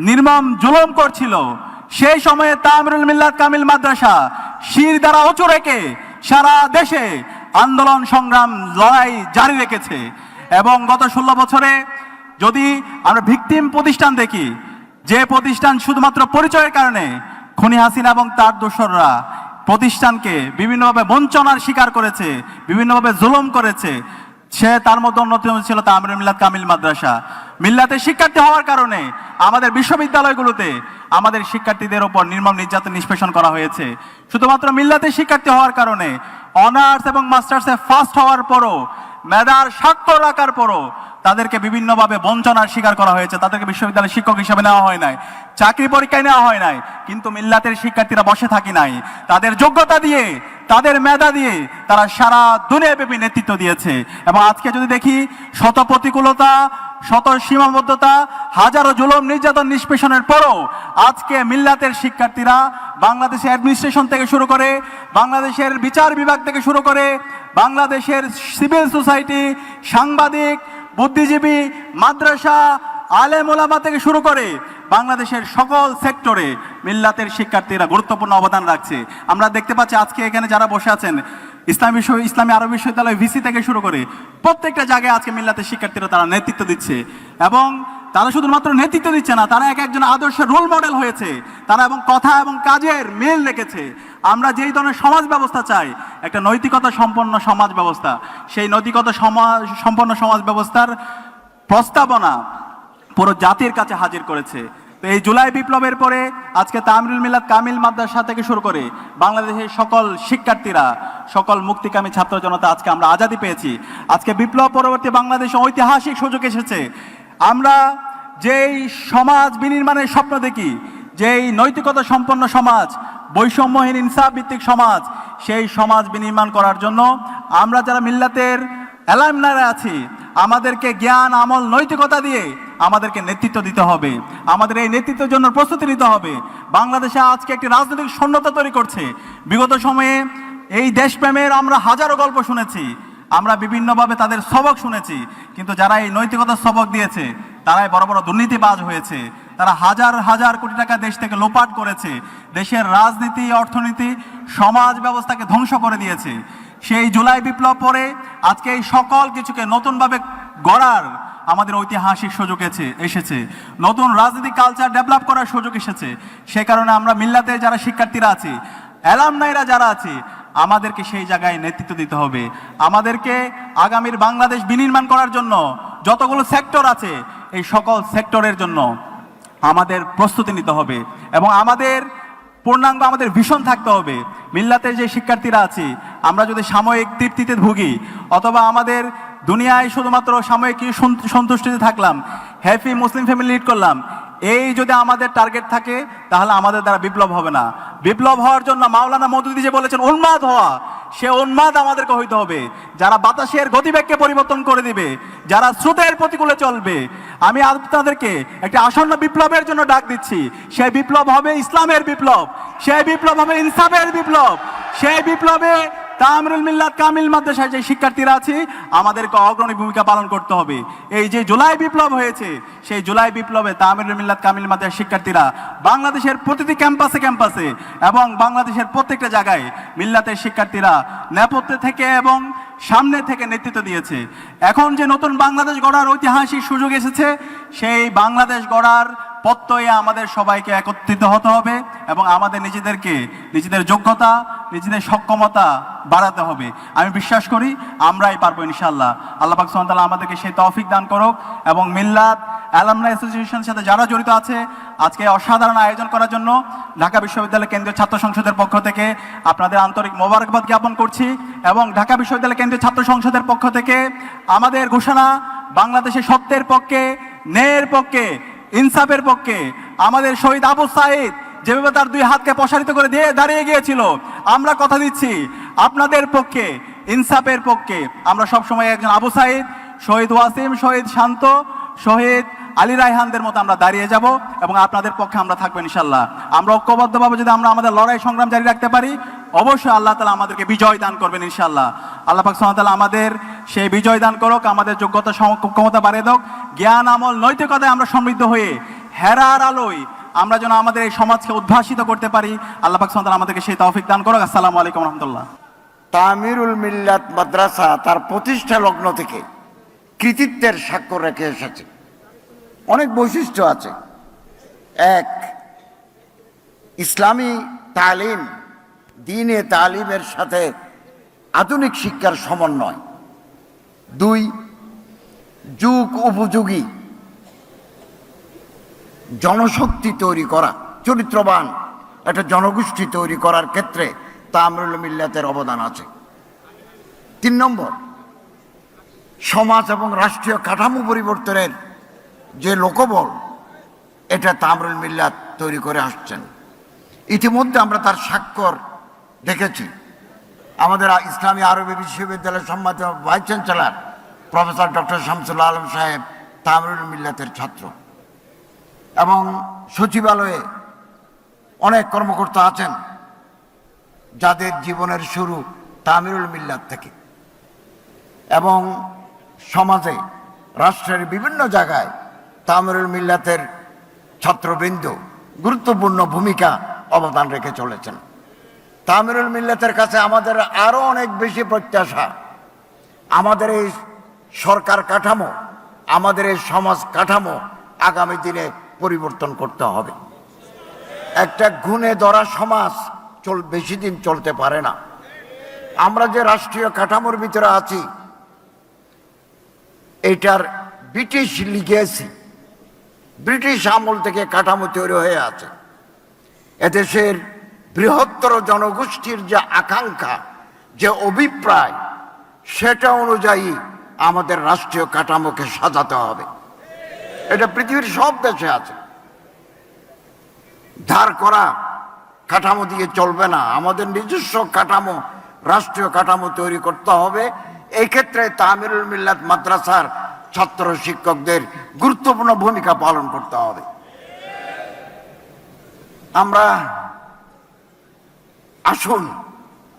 নির্মম জুলুম করছিল, সেই সময়ে তামরুল মিল্লাত কামিল মাদ্রাসা শির দ্বারা উঁচু রেখে সারা দেশে আন্দোলন, সংগ্রাম, লড়াই জারি রেখেছে। এবং গত 16 বছরে যদি আমরা ভিকটিম প্রতিষ্ঠান দেখি, যে প্রতিষ্ঠান শুধুমাত্র পরিচয়ের কারণে খুনি হাসিনা এবং তার দোসররা প্রতিষ্ঠানকে বিভিন্নভাবে বঞ্চনার শিকার করেছে, বিভিন্নভাবে জুলুম করেছে, সে তার মধ্যে অন্যতম ছিল তামরুল মিল্লাত কামিল মাদ্রাসা। মিল্লাতের শিক্ষার্থী হওয়ার কারণে আমাদের বিশ্ববিদ্যালয়গুলোতে আমাদের শিক্ষার্থীদের উপর নির্মম নির্যাতন নিষ্পেষণ করা হয়েছে। শুধুমাত্র মিল্লাতের শিক্ষার্থী হওয়ার কারণে অনার্স এবং মাস্টার্সে ফার্স্ট হওয়ার পরও, মেধার স্বাক্ষর রাখার পরও তাদেরকে বিভিন্নভাবে বঞ্চনার শিকার করা হয়েছে। তাদেরকে বিশ্ববিদ্যালয়ের শিক্ষক হিসেবে নেওয়া হয় নাই, চাকরি পরীক্ষায় নেওয়া হয় নাই। কিন্তু মিল্লাতের শিক্ষার্থীরা বসে থাকি নাই, তাদের যোগ্যতা দিয়ে, তাদের মেধা দিয়ে তারা সারা দুনিয়াব্যাপী নেতৃত্ব দিয়েছে। এবং আজকে যদি দেখি শত প্রতিকূলতা, শত সীমাবদ্ধতা, হাজারো জুলুম নির্যাতন নিষ্পেষণের পরও আজকে মিল্লাতের শিক্ষার্থীরা বাংলাদেশের অ্যাডমিনিস্ট্রেশন থেকে শুরু করে, বাংলাদেশের বিচার বিভাগ থেকে শুরু করে, বাংলাদেশের সিভিল সোসাইটি, সাংবাদিক, বুদ্ধিজীবী, মাদ্রাসা, আলেম ওলামা থেকে শুরু করে বাংলাদেশের সকল সেক্টরে মিল্লাতের শিক্ষার্থীরা গুরুত্বপূর্ণ অবদান রাখছে। আমরা দেখতে পাচ্ছি আজকে এখানে যারা বসে আছেন, ইসলামী আরব বিশ্ববিদ্যালয় ভিসি থেকে শুরু করে প্রত্যেকটা জায়গায় আজকে মিল্লাতের শিক্ষার্থীরা তারা নেতৃত্ব দিচ্ছে। এবং তারা শুধুমাত্র নেতৃত্ব দিচ্ছে না, তারা এক একজন আদর্শ রোল মডেল হয়েছে। তারা এবং কথা এবং কাজের মিল রেখেছে। আমরা যেই ধরনের সমাজ ব্যবস্থা চাই, একটা নৈতিকতা সম্পন্ন সমাজ ব্যবস্থা, সেই নৈতিকতা সম্পন্ন সমাজ ব্যবস্থার প্রস্তাবনা পুরো জাতির কাছে হাজির করেছে। তো এই জুলাই বিপ্লবের পরে আজকে তামরুল মিল্লাত কামিল মাদ্রাসা থেকে শুরু করে বাংলাদেশের সকল শিক্ষার্থীরা, সকল মুক্তিকামী ছাত্র জনতা আজকে আমরা আজাদি পেয়েছি। আজকে বিপ্লব পরবর্তী বাংলাদেশে ঐতিহাসিক সুযোগ এসেছে। আমরা যেই সমাজ বিনির্মাণের স্বপ্ন দেখি, যেই নৈতিকতা সম্পন্ন সমাজ, বৈষম্যহীন ইনসাফ ভিত্তিক সমাজ, সেই সমাজ বিনির্মাণ করার জন্য আমরা যারা মিল্লাতের অ্যালামনারা আছি, আমাদেরকে জ্ঞান, আমল, নৈতিকতা দিয়ে আমাদেরকে নেতৃত্ব দিতে হবে। আমাদের এই নেতৃত্বের জন্য প্রস্তুতি নিতে হবে। বাংলাদেশে আজকে একটি রাজনৈতিক শূন্যতা তৈরি করছে। বিগত সময়ে এই দেশপ্রেমের আমরা হাজারো গল্প শুনেছি, আমরা বিভিন্নভাবে তাদের সবক শুনেছি, কিন্তু যারা এই নৈতিকতার সবক দিয়েছে তারাই বড় বড় দুর্নীতিবাজ হয়েছে। তারা হাজার হাজার কোটি টাকা দেশ থেকে লোপাট করেছে, দেশের রাজনীতি, অর্থনীতি, সমাজ ব্যবস্থাকে ধ্বংস করে দিয়েছে। সেই জুলাই বিপ্লব পরে আজকে এই সকল কিছুকে নতুনভাবে গড়ার আমাদের ঐতিহাসিক সুযোগ এসেছে, নতুন রাজনৈতিক কালচার ডেভেলপ করার সুযোগ এসেছে। সে কারণে আমরা মিল্লাতের যারা শিক্ষার্থীরা আছি, অ্যালামনাইরা যারা আছি, আমাদেরকে সেই জায়গায় নেতৃত্ব দিতে হবে। আমাদেরকে আগামীর বাংলাদেশ বিনির্মাণ করার জন্য যতগুলো সেক্টর আছে, এই সকল সেক্টরের জন্য আমাদের প্রস্তুতি নিতে হবে। এবং আমাদের পূর্ণাঙ্গ আমাদের ভিশন থাকতে হবে। মিল্লাতের যে শিক্ষার্থীরা আছি, আমরা যদি সাময়িক তৃপ্তিতে ভুগি অথবা আমাদের দুনিয়ায় শুধুমাত্র সাময়িক সন্তুষ্টিতে থাকলাম, হ্যাপি মুসলিম ফ্যামিলি লিড করলাম, এই যদি আমাদের টার্গেট থাকে তাহলে আমাদের দ্বারা বিপ্লব হবে না। বিপ্লব হওয়ার জন্য মাওলানা মওদুদী যে বলেছেন উন্মাদ হওয়া, সে উন্মাদ আমাদেরকে হইতে হবে, যারা বাতাসের গতিবেগকে পরিবর্তন করে দিবে, যারা স্রোতের প্রতিকূলে চলবে। আমি আপনাদেরকে একটি আসন্ন বিপ্লবের জন্য ডাক দিচ্ছি। সেই বিপ্লব হবে ইসলামের বিপ্লব, সেই বিপ্লব হবে ইনসাফের বিপ্লব, সেই বিপ্লবে তামিরুল মিল্লাত কামিল মাদ্রাসায় যে শিক্ষার্থীরা আছে আমাদেরকে অগ্রণী ভূমিকা পালন করতে হবে। এই যে জুলাই বিপ্লব হয়েছে, সেই জুলাই বিপ্লবে তামিরুল মিল্লাত কামিল মাদ্রাসার শিক্ষার্থীরা বাংলাদেশের প্রতিটি ক্যাম্পাসে ক্যাম্পাসে এবং বাংলাদেশের প্রত্যেকটা জায়গায় মিল্লাতের শিক্ষার্থীরা নেপথ্যে থেকে এবং সামনে থেকে নেতৃত্ব দিয়েছে। এখন যে নতুন বাংলাদেশ গড়ার ঐতিহাসিক সুযোগ এসেছে, সেই বাংলাদেশ গড়ার প্রত্যয়ে আমাদের সবাইকে একত্রিত হতে হবে এবং আমাদের নিজেদের যোগ্যতা, নিজেদের সক্ষমতা বাড়াতে হবে। আমি বিশ্বাস করি আমরাই পারবো ইনশাআল্লাহ। আল্লাহ পাক সুবহানাহু ওয়া তাআলা আমাদেরকে সেই তৌফিক দান করুক এবং মিল্লাত অ্যালামনাই অ্যাসোসিয়েশনের সাথে যারা জড়িত আছে আজকে অসাধারণ আয়োজন করার জন্য ঢাকা বিশ্ববিদ্যালয় কেন্দ্রীয় ছাত্র সংসদের পক্ষ থেকে আপনাদের আন্তরিক মোবারকবাদ জ্ঞাপন করছি এবং ঢাকা বিশ্ববিদ্যালয় কেন্দ্রীয় ছাত্র সংসদের পক্ষ থেকে আমাদের ঘোষণা বাংলাদেশের সত্যের পক্ষে, ন্যায়ের পক্ষে, ইনসাফের পক্ষে। আমাদের শহীদ আবু সাঈদ যেভাবে তার দুই হাতকে প্রসারিত করে দিয়ে দাঁড়িয়ে গিয়েছিল, আমরা কথা দিচ্ছি আপনাদের পক্ষে, ইনসাফের পক্ষে আমরা সবসময় একজন আবু সাঈদ, শহীদ ওয়াসিম, শহীদ শান্ত, শহীদ আলী রায়হানদের মতো আমরা দাঁড়িয়ে যাব এবং আপনাদের পক্ষে আমরা থাকবো ইনশাল্লাহ। আমরা ঐক্যবদ্ধভাবে যদি আমরা আমাদের লড়াই সংগ্রাম জারি রাখতে পারি, অবশ্যই আল্লাহ তাআলা আমাদেরকে বিজয় দান করবেন ইনশাল্লাহ। আল্লাহ পাক সুবহানাহু ওয়া তাআলা আমাদের সেই বিজয় দান করুক, আমাদের যোগ্যতা ক্ষমতা বাড়িয়ে দাও, জ্ঞান আমল নৈতিকতায় আমরা সমৃদ্ধ হয়ে হেরার আলোয় আমরা যেন আমাদের এই সমাজকে উদ্ভাসিত করতে পারি। আল্লাহ পাক সুবহানাহু ওয়া তাআলা আমাদেরকে সেই তৌফিক দান করুক। আসসালামু আলাইকুম ওয়া রাহমাতুল্লাহ। তামিরুল মিল্লাত মাদ্রাসা তার প্রতিষ্ঠা লগ্ন থেকে কৃতিত্বের স্বাক্ষর রেখে এসেছে। অনেক বৈশিষ্ট্য আছে। এক, ইসলামী তালিম, দ্বীনে তালিমের সাথে আধুনিক শিক্ষার সমন্বয়। দুই, যুগ উপযোগী জনশক্তি তৈরি করা, চরিত্রবান একটা জনগোষ্ঠী তৈরি করার ক্ষেত্রে তামিরুল মিল্লাতের অবদান আছে। 3 নম্বর, সমাজ এবং রাষ্ট্রীয় কাঠামো পরিবর্তনের যে লোকবল, এটা তামিরুল মিল্লাত তৈরি করে আসছেন। ইতিমধ্যে আমরা তার স্বাক্ষর দেখেছি। আমাদের ইসলামী আরবি বিশ্ববিদ্যালয়ের সম্মানিত vice chancellor professor doctor Shamsul Alam সাহেব তামিরুল মিল্লাতের ছাত্র এবং সচিবালয়ে অনেক কর্মকর্তা আছেন যাদের জীবনের শুরু তামিরুল মিল্লাত থেকে এবং সমাজে রাষ্ট্রের বিভিন্ন জায়গায় তামিরুল মিল্লাতের ছাত্রবৃন্দ গুরুত্বপূর্ণ ভূমিকা অবদান রেখে চলেছেন। তামিরুল মিল্লাতের কাছে আমাদের আরো অনেক বেশি প্রত্যাশা। আমাদের এই সরকার কাঠামো, আমাদের এই সমাজ কাঠামো আগামী দিনে পরিবর্তন করতে হবে। একটা গুণে ধরা সমাজ বেশি দিন চলতে পারে না। আমরা যে রাষ্ট্রীয় কাঠামোর ভিতরে আছি, এটার ব্রিটিশ লিগেসি, ব্রিটিশ আমল থেকে কাঠামো তৈরি হয়ে আছে। এদেশের বৃহত্তর জনগোষ্ঠীর যে আকাঙ্ক্ষা, যে অভিপ্রায়, সেটা অনুযায়ী আমাদের রাষ্ট্রীয় কাঠামোকে সাজাতে হবে। এটা পৃথিবীর সব দেশে আছে। ধার করা কাঠামো দিয়ে চলবে না, আমাদের নিজস্ব কাঠামো, রাষ্ট্রীয় কাঠামো তৈরি করতে হবে। এই ক্ষেত্রে তামিরুল মিল্লাত মাদ্রাসার ছাত্র শিক্ষকদের গুরুত্বপূর্ণ ভূমিকা পালন করতে হবে। আসুন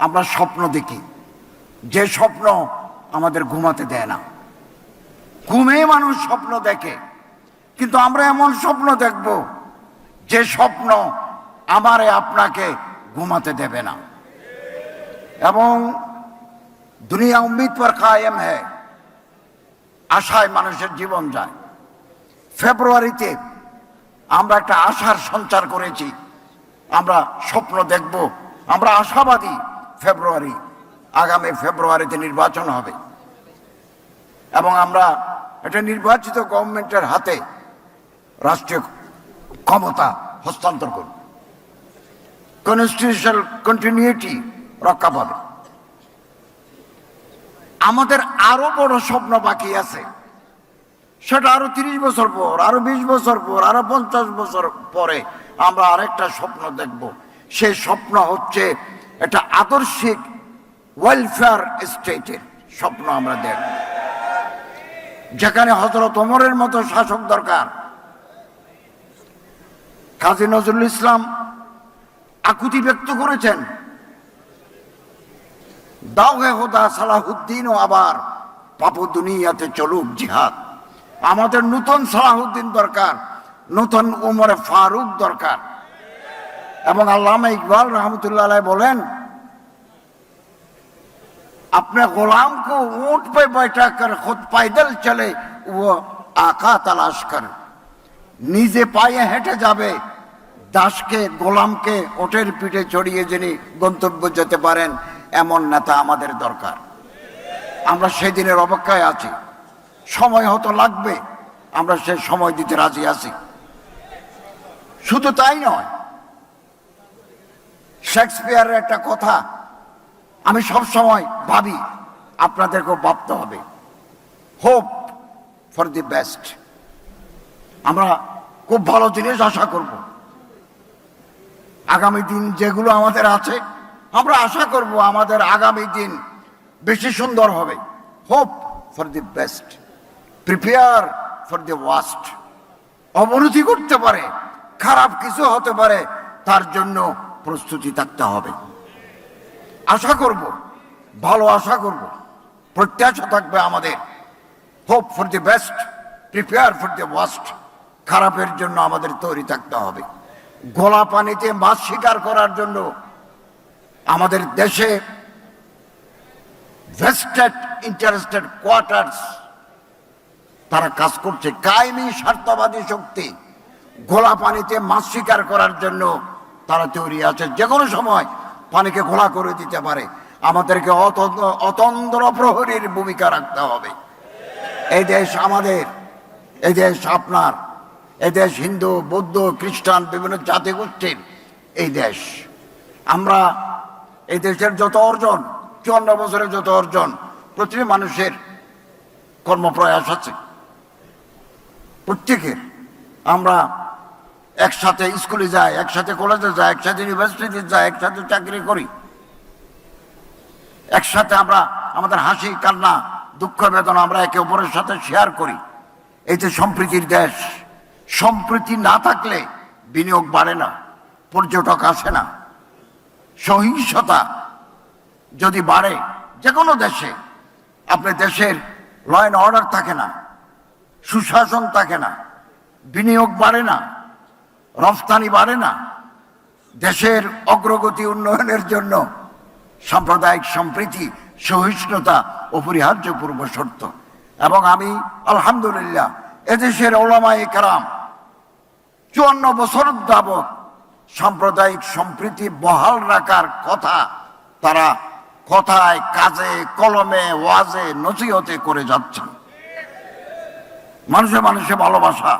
আমরা স্বপ্ন দেখি, যে স্বপ্ন আমাদের ঘুমাতে দেয় না। ঘুমে মানুষ স্বপ্ন দেখে, কিন্তু আমরা এমন স্বপ্ন দেখব যে স্বপ্ন আমারে আপনাকে ঘুমাতে দেবে না। এবং দুনিয়া উম্মিদ পর কায়েম হ্যায়, আশায় মানুষের জীবন যায়। ফেব্রুয়ারিতে আমরা একটা আশার সঞ্চার করেছি, আমরা স্বপ্ন দেখব, আমরা আশাবাদী। আগামী ফেব্রুয়ারিতে নির্বাচন হবে এবং আমরা একটা নির্বাচিত গভর্নমেন্টের হাতে রাষ্ট্রীয় ক্ষমতা হস্তান্তর করব। কনস্টিটিউশনাল কন্টিনিউটি রক্ষা পাবে। আমাদের আরো বড় স্বপ্ন বাকি আছে, সেটা আরো 30 বছর পর, আরো 20 বছর পর, আরো 50 বছর পরে আমরা আরেকটা স্বপ্ন দেখব। সেই স্বপ্ন হচ্ছে একটা আদর্শিক ওয়েলফেয়ার স্টেটের স্বপ্ন আমরা দেখব, যেখানে হযরত ওমরের মতো শাসক দরকার। কাজী নজরুল ইসলাম আকুতি ব্যক্ত করেছেন, দাও হে খোদা সালাহুদ্দিন ও আবার পাপ দুনিয়াতে চলুক জিহাদ। আমাদের নতুন সালাহুদ্দিন দরকার, নতুন ওমরে ফারুক দরকার। এবং আল্লামা ইকবাল রহমতুল্লাহ আলাইহি বলেন, अपने गुलाम को ऊंट पे बैठा कर खुद पैदल चले वो आका तलाश कर। নিজে পায়ে হেঁটে যাবে, দাসকে গোলামকে ওটের পিঠে চড়িয়ে যিনি গন্তব্য যেতে পারেন, এমন নেতা আমাদের দরকার। আমরা সেই দিনের অপেক্ষায় আছি। সময় হয়তো লাগবে, আমরা সে সময় দিতে রাজি আছি। শুধু তাই নয়, শেক্সপিয়ারের একটা কথা আমি সব সময় ভাবি, আপনাদেরকেও ভাবতে হবে, হোপ ফর দি বেস্ট। আমরা খুব ভালো জিনিস আশা করব, আগামী দিন যেগুলো আমাদের আছে আমরা আশা করব আমাদের আগামী দিন বেশি সুন্দর হবে। Hope for the best, prepare for the worst. অবনতি করতে পারে, খারাপ কিছু হতে পারে, তার জন্য প্রস্তুতি থাকতে হবে। আশা করব, ভালো আশা করব, প্রত্যাশা থাকবে আমাদের। Hope for the best, prepare for the worst. খারাপের জন্য আমাদের তৈরি থাকতে হবে। গোলা পানিতে মাছ শিকার করার জন্য আমাদের দেশে ভেস্টেড ইন্টারেস্টেড কোয়ার্টার্স তারা কাজ করছে, কায়েমি স্বার্থবাদী শক্তি। গোলা পানিতে মাছ শিকার করার জন্য তারা তৈরি আছে, যে কোনো সময় পানিকে ঘোলা করে দিতে পারে। আমাদেরকে অতন্দ্র প্রহরীর ভূমিকা রাখতে হবে। এই দেশ আমাদের, এই দেশ আপনার, এই দেশ হিন্দু, বৌদ্ধ, খ্রিস্টান বিভিন্ন জাতিগোষ্ঠীর এই দেশ। আমরা এই দেশের যত অর্জন, 54 বছরের যত অর্জন, প্রতিটি মানুষের কর্মপ্রয়াস আছে, প্রত্যেকের। আমরা একসাথে স্কুলে যাই, একসাথে কলেজে যাই, একসাথে ইউনিভার্সিটিতে যাই, একসাথে চাকরি করি, একসাথে আমরা আমাদের হাসি কান্না দুঃখ বেদনা আমরা একে অপরের সাথে শেয়ার করি। এই যে সম্প্রীতির দেশ, সম্প্রীতি না থাকলে বিনিয়োগ বাড়ে না, পর্যটক আসে না। সহিংসতা যদি বাড়ে যে কোনো দেশে, আপনার দেশের ল অ্যান্ড অর্ডার থাকে না, সুশাসন থাকে না, বিনিয়োগ বাড়ে না, রফতানি বাড়ে না। দেশের অগ্রগতি উন্নয়নের জন্য সাম্প্রদায়িক সম্প্রীতি, সহিষ্ণুতা অপরিহার্য পূর্ব শর্ত। এবং আমি আলহামদুলিল্লাহ এদেশের ওলামায়ে কেরাম 54 বছর যাবৎ সাম্প্রদায়িক সম্প্রীতি বহাল রাখার কথা তারা কথায়, কাজে, কলমে, ওয়াজে, নসিহতে করে যাচ্ছেন। মানুষে মানুষে ভালোবাসা,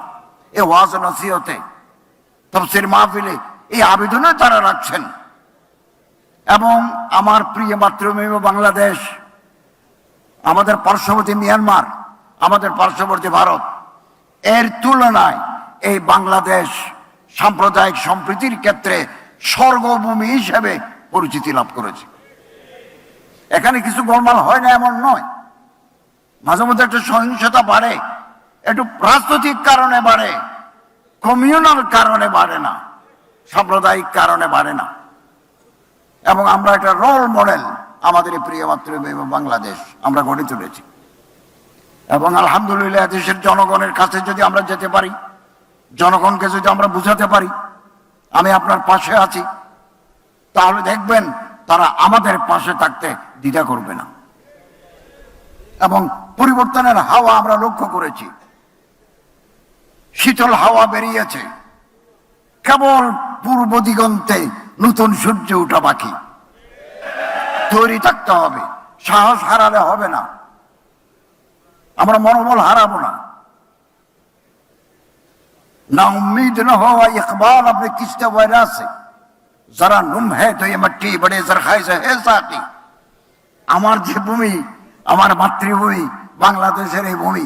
এ ওয়াজ নসিহতে, তাফসীর মাহফিলে এই আবেদনে তারা রাখছেন। এবং আমার প্রিয় মাতৃভূমি বাংলাদেশ, আমাদের পার্শ্ববর্তী মিয়ানমার, আমাদের পার্শ্ববর্তী ভারত, এর তুলনায় এই বাংলাদেশ সাম্প্রদায়িক সম্প্রীতির ক্ষেত্রে স্বর্গভূমি হিসেবে পরিচিতি লাভ করেছে। এখানে কিছু গোলমাল হয় না এমন নয়, মাঝে মধ্যে একটু সহিংসতা বাড়ে, একটু রাজনৈতিক কারণে বাড়ে, কমিউনাল কারণে বাড়ে না, সাম্প্রদায়িক কারণে বাড়ে না। এবং আমরা একটা রোল মডেল আমাদের এই প্রিয় মাতৃভূমি বাংলাদেশ আমরা গড়ে তুলেছি। এবং আলহামদুলিল্লাহ দেশের জনগণের কাছে যদি আমরা যেতে পারি, জনগণকে যদি আমরা বুঝাতে পারি আমি আপনার পাশে আছি, তাহলে দেখবেন তারা আমাদের পাশে থাকতে দ্বিধা করবে না। এবং পরিবর্তনের হাওয়া আমরা লক্ষ্য করেছি, শীতল হাওয়া বেরিয়েছে, কেবল পূর্ব দিগন্তে নতুন সূর্য ওঠা বাকি। তৈরি থাকতে হবে, সাহস হারালে হবে না, আমরা মনোবল হারাবো না। না উম্মিদ না হওয়া ইকবাল আপনি কিস্তে ভাইরাসে যারা নুম হে তো এ মাটি বড়ে জরখাই হে সাকি। আমার যে ভূমি, আমার মাতৃভূমি বাংলাদেশের এই ভূমি,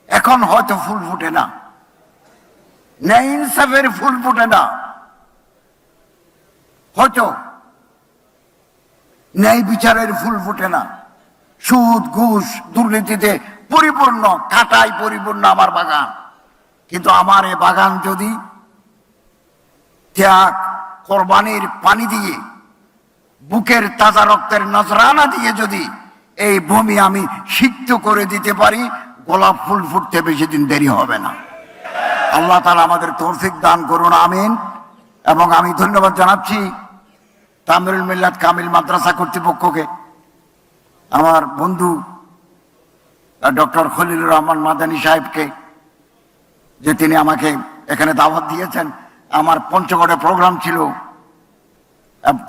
এখন হয়তো ফুল ফুটে না, ন্যায় ইনসাফের ফুল ফুটে না, হয়তো ন্যায় বিচারের ফুল ফুটে না, সুদ ঘুষ দুর্নীতিতে পরিপূর্ণ, কাটায় পরিপূর্ণ আমার বাগান। কিন্তু আমার এই বাগান যদি ত্যাগ কোরবানির পানি দিয়ে, বুকের তাজা রক্তের নজরানা দিয়ে যদি এই ভূমি আমি সিক্ত করে দিতে পারি, গোলাপ ফুল ফুটতে বেশি দিন দেরি হবে না। আল্লাহ তাআলা আমাদের তৌফিক দান করুন, আমিন। এবং আমি ধন্যবাদ জানাচ্ছি তামিরুল মিল্লাত কামিল মাদ্রাসা কর্তৃপক্ষকে, আমার বন্ধু ডক্টর খলিলুর রহমান মাদানী সাহেবকে, যে তিনি আমাকে এখানে দাওয়াত দিয়েছেন। আমার পঞ্চগড়ে প্রোগ্রাম ছিল,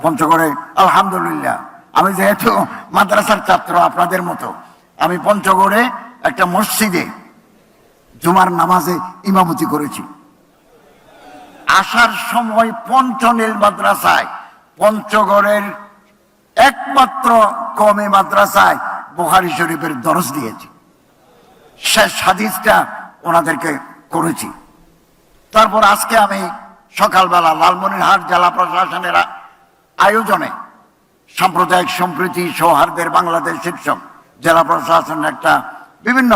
পঞ্চগড়ে আলহামদুলিল্লাহ আমি যেহেতু মাদ্রাসার ছাত্র আপনাদের মতো, আমি পঞ্চগড়ে একটা মসজিদে জুমার নামাজে ইমামতি করেছি। আসার সময় পঞ্চনীল মাদ্রাসায়, পঞ্চগড়ের একমাত্র কওমি মাদ্রাসায় বুখারী শরীফের দরস দিয়েছি, শেষ হাদিসটা ওনাদেরকে করেছি। তারপর আজকে আমি সকালবেলা লালমনিরহাট জেলা প্রশাসনের আয়োজনে সাম্প্রদায়িক সম্প্রীতি সৌহার্দের বাংলাদেশ শীর্ষক জেলা প্রশাসন একটা বিভিন্ন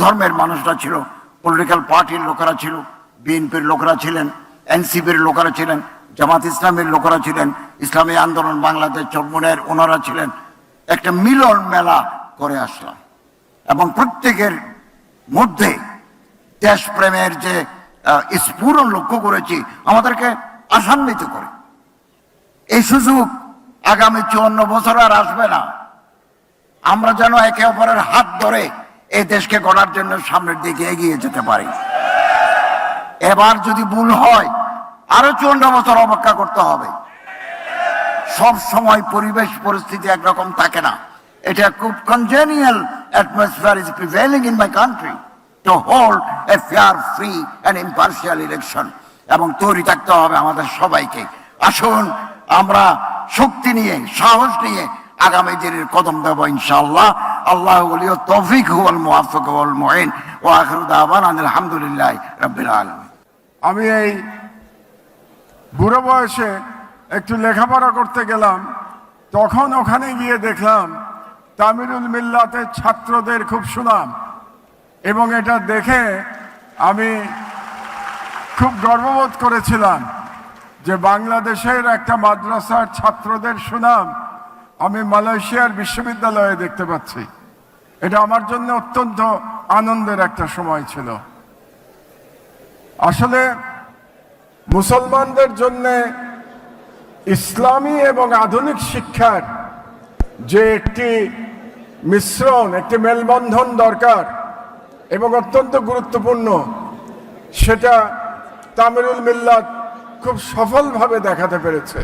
ধর্মের মানুষরা ছিল, পলিটিক্যাল পার্টির লোকেরা ছিল, বিএনপির লোকেরা ছিলেন, এনসিপির লোকেরা ছিলেন, জামাত ইসলামের লোকেরা ছিলেন, ইসলামী আন্দোলন বাংলাদেশ চরমুনের ওনারা ছিলেন। একটা মিলন মেলা করে আসলাম এবং প্রত্যেকের মধ্যে দেশপ্রেমের যে স্ফুরণ লক্ষ্য করেছি, আমাদেরকে আশান্বিত করে। এই সুযোগ আগামী 54 বছর আর আসবে না। আমরা যেন একে অপরের হাত ধরে এই দেশকে গড়ার জন্য সামনের দিকে এগিয়ে যেতে পারি। এবার যদি ভুল হয় আরো 54 বছর অপেক্ষা করতে হবে। সব সময় পরিবেশ পরিস্থিতি একরকম থাকে না। এটা খুব congenial atmosphere is prevailing in my country to hold a fair, free and impartial election. এবং তৈরি থাকতে হবে আমাদের সবাইকে। আসুন আমরা শক্তি নিয়ে, সাহস নিয়ে আগামী দিনের কদম দেব ইনশাআল্লাহ। আল্লাহ ওয়ালিয়ুত তৌফিক হুয়াল মুওয়াফিক ওয়াল মুঈন ওয়া আখিরু দাওয়ানা আলহামদুলিল্লাহি রাব্বিল আলামিন। আমি এই বুড়ো বয়সে একটু লেখাপড়া করতে গেলাম, তখন ওখানে গিয়ে দেখলাম তামিরুল মিল্লাতের ছাত্রদের খুব সুনাম, এবং এটা দেখে আমি খুব গর্ববোধ করেছিলাম যে বাংলাদেশের একটা মাদ্রাসার ছাত্রদের সুনাম আমি মালয়েশিয়ার বিশ্ববিদ্যালয়ে দেখতে পাচ্ছি। এটা আমার জন্য অত্যন্ত আনন্দের একটা সময় ছিল। আসলে মুসলমানদের জন্য ইসলামী এবং আধুনিক শিক্ষার যে একটি মিশ্রণ, একটি মেলবন্ধন দরকার এবং অত্যন্ত গুরুত্বপূর্ণ, সেটা তামিরুল মিল্লাত খুব সফলভাবে দেখাতে পেরেছে।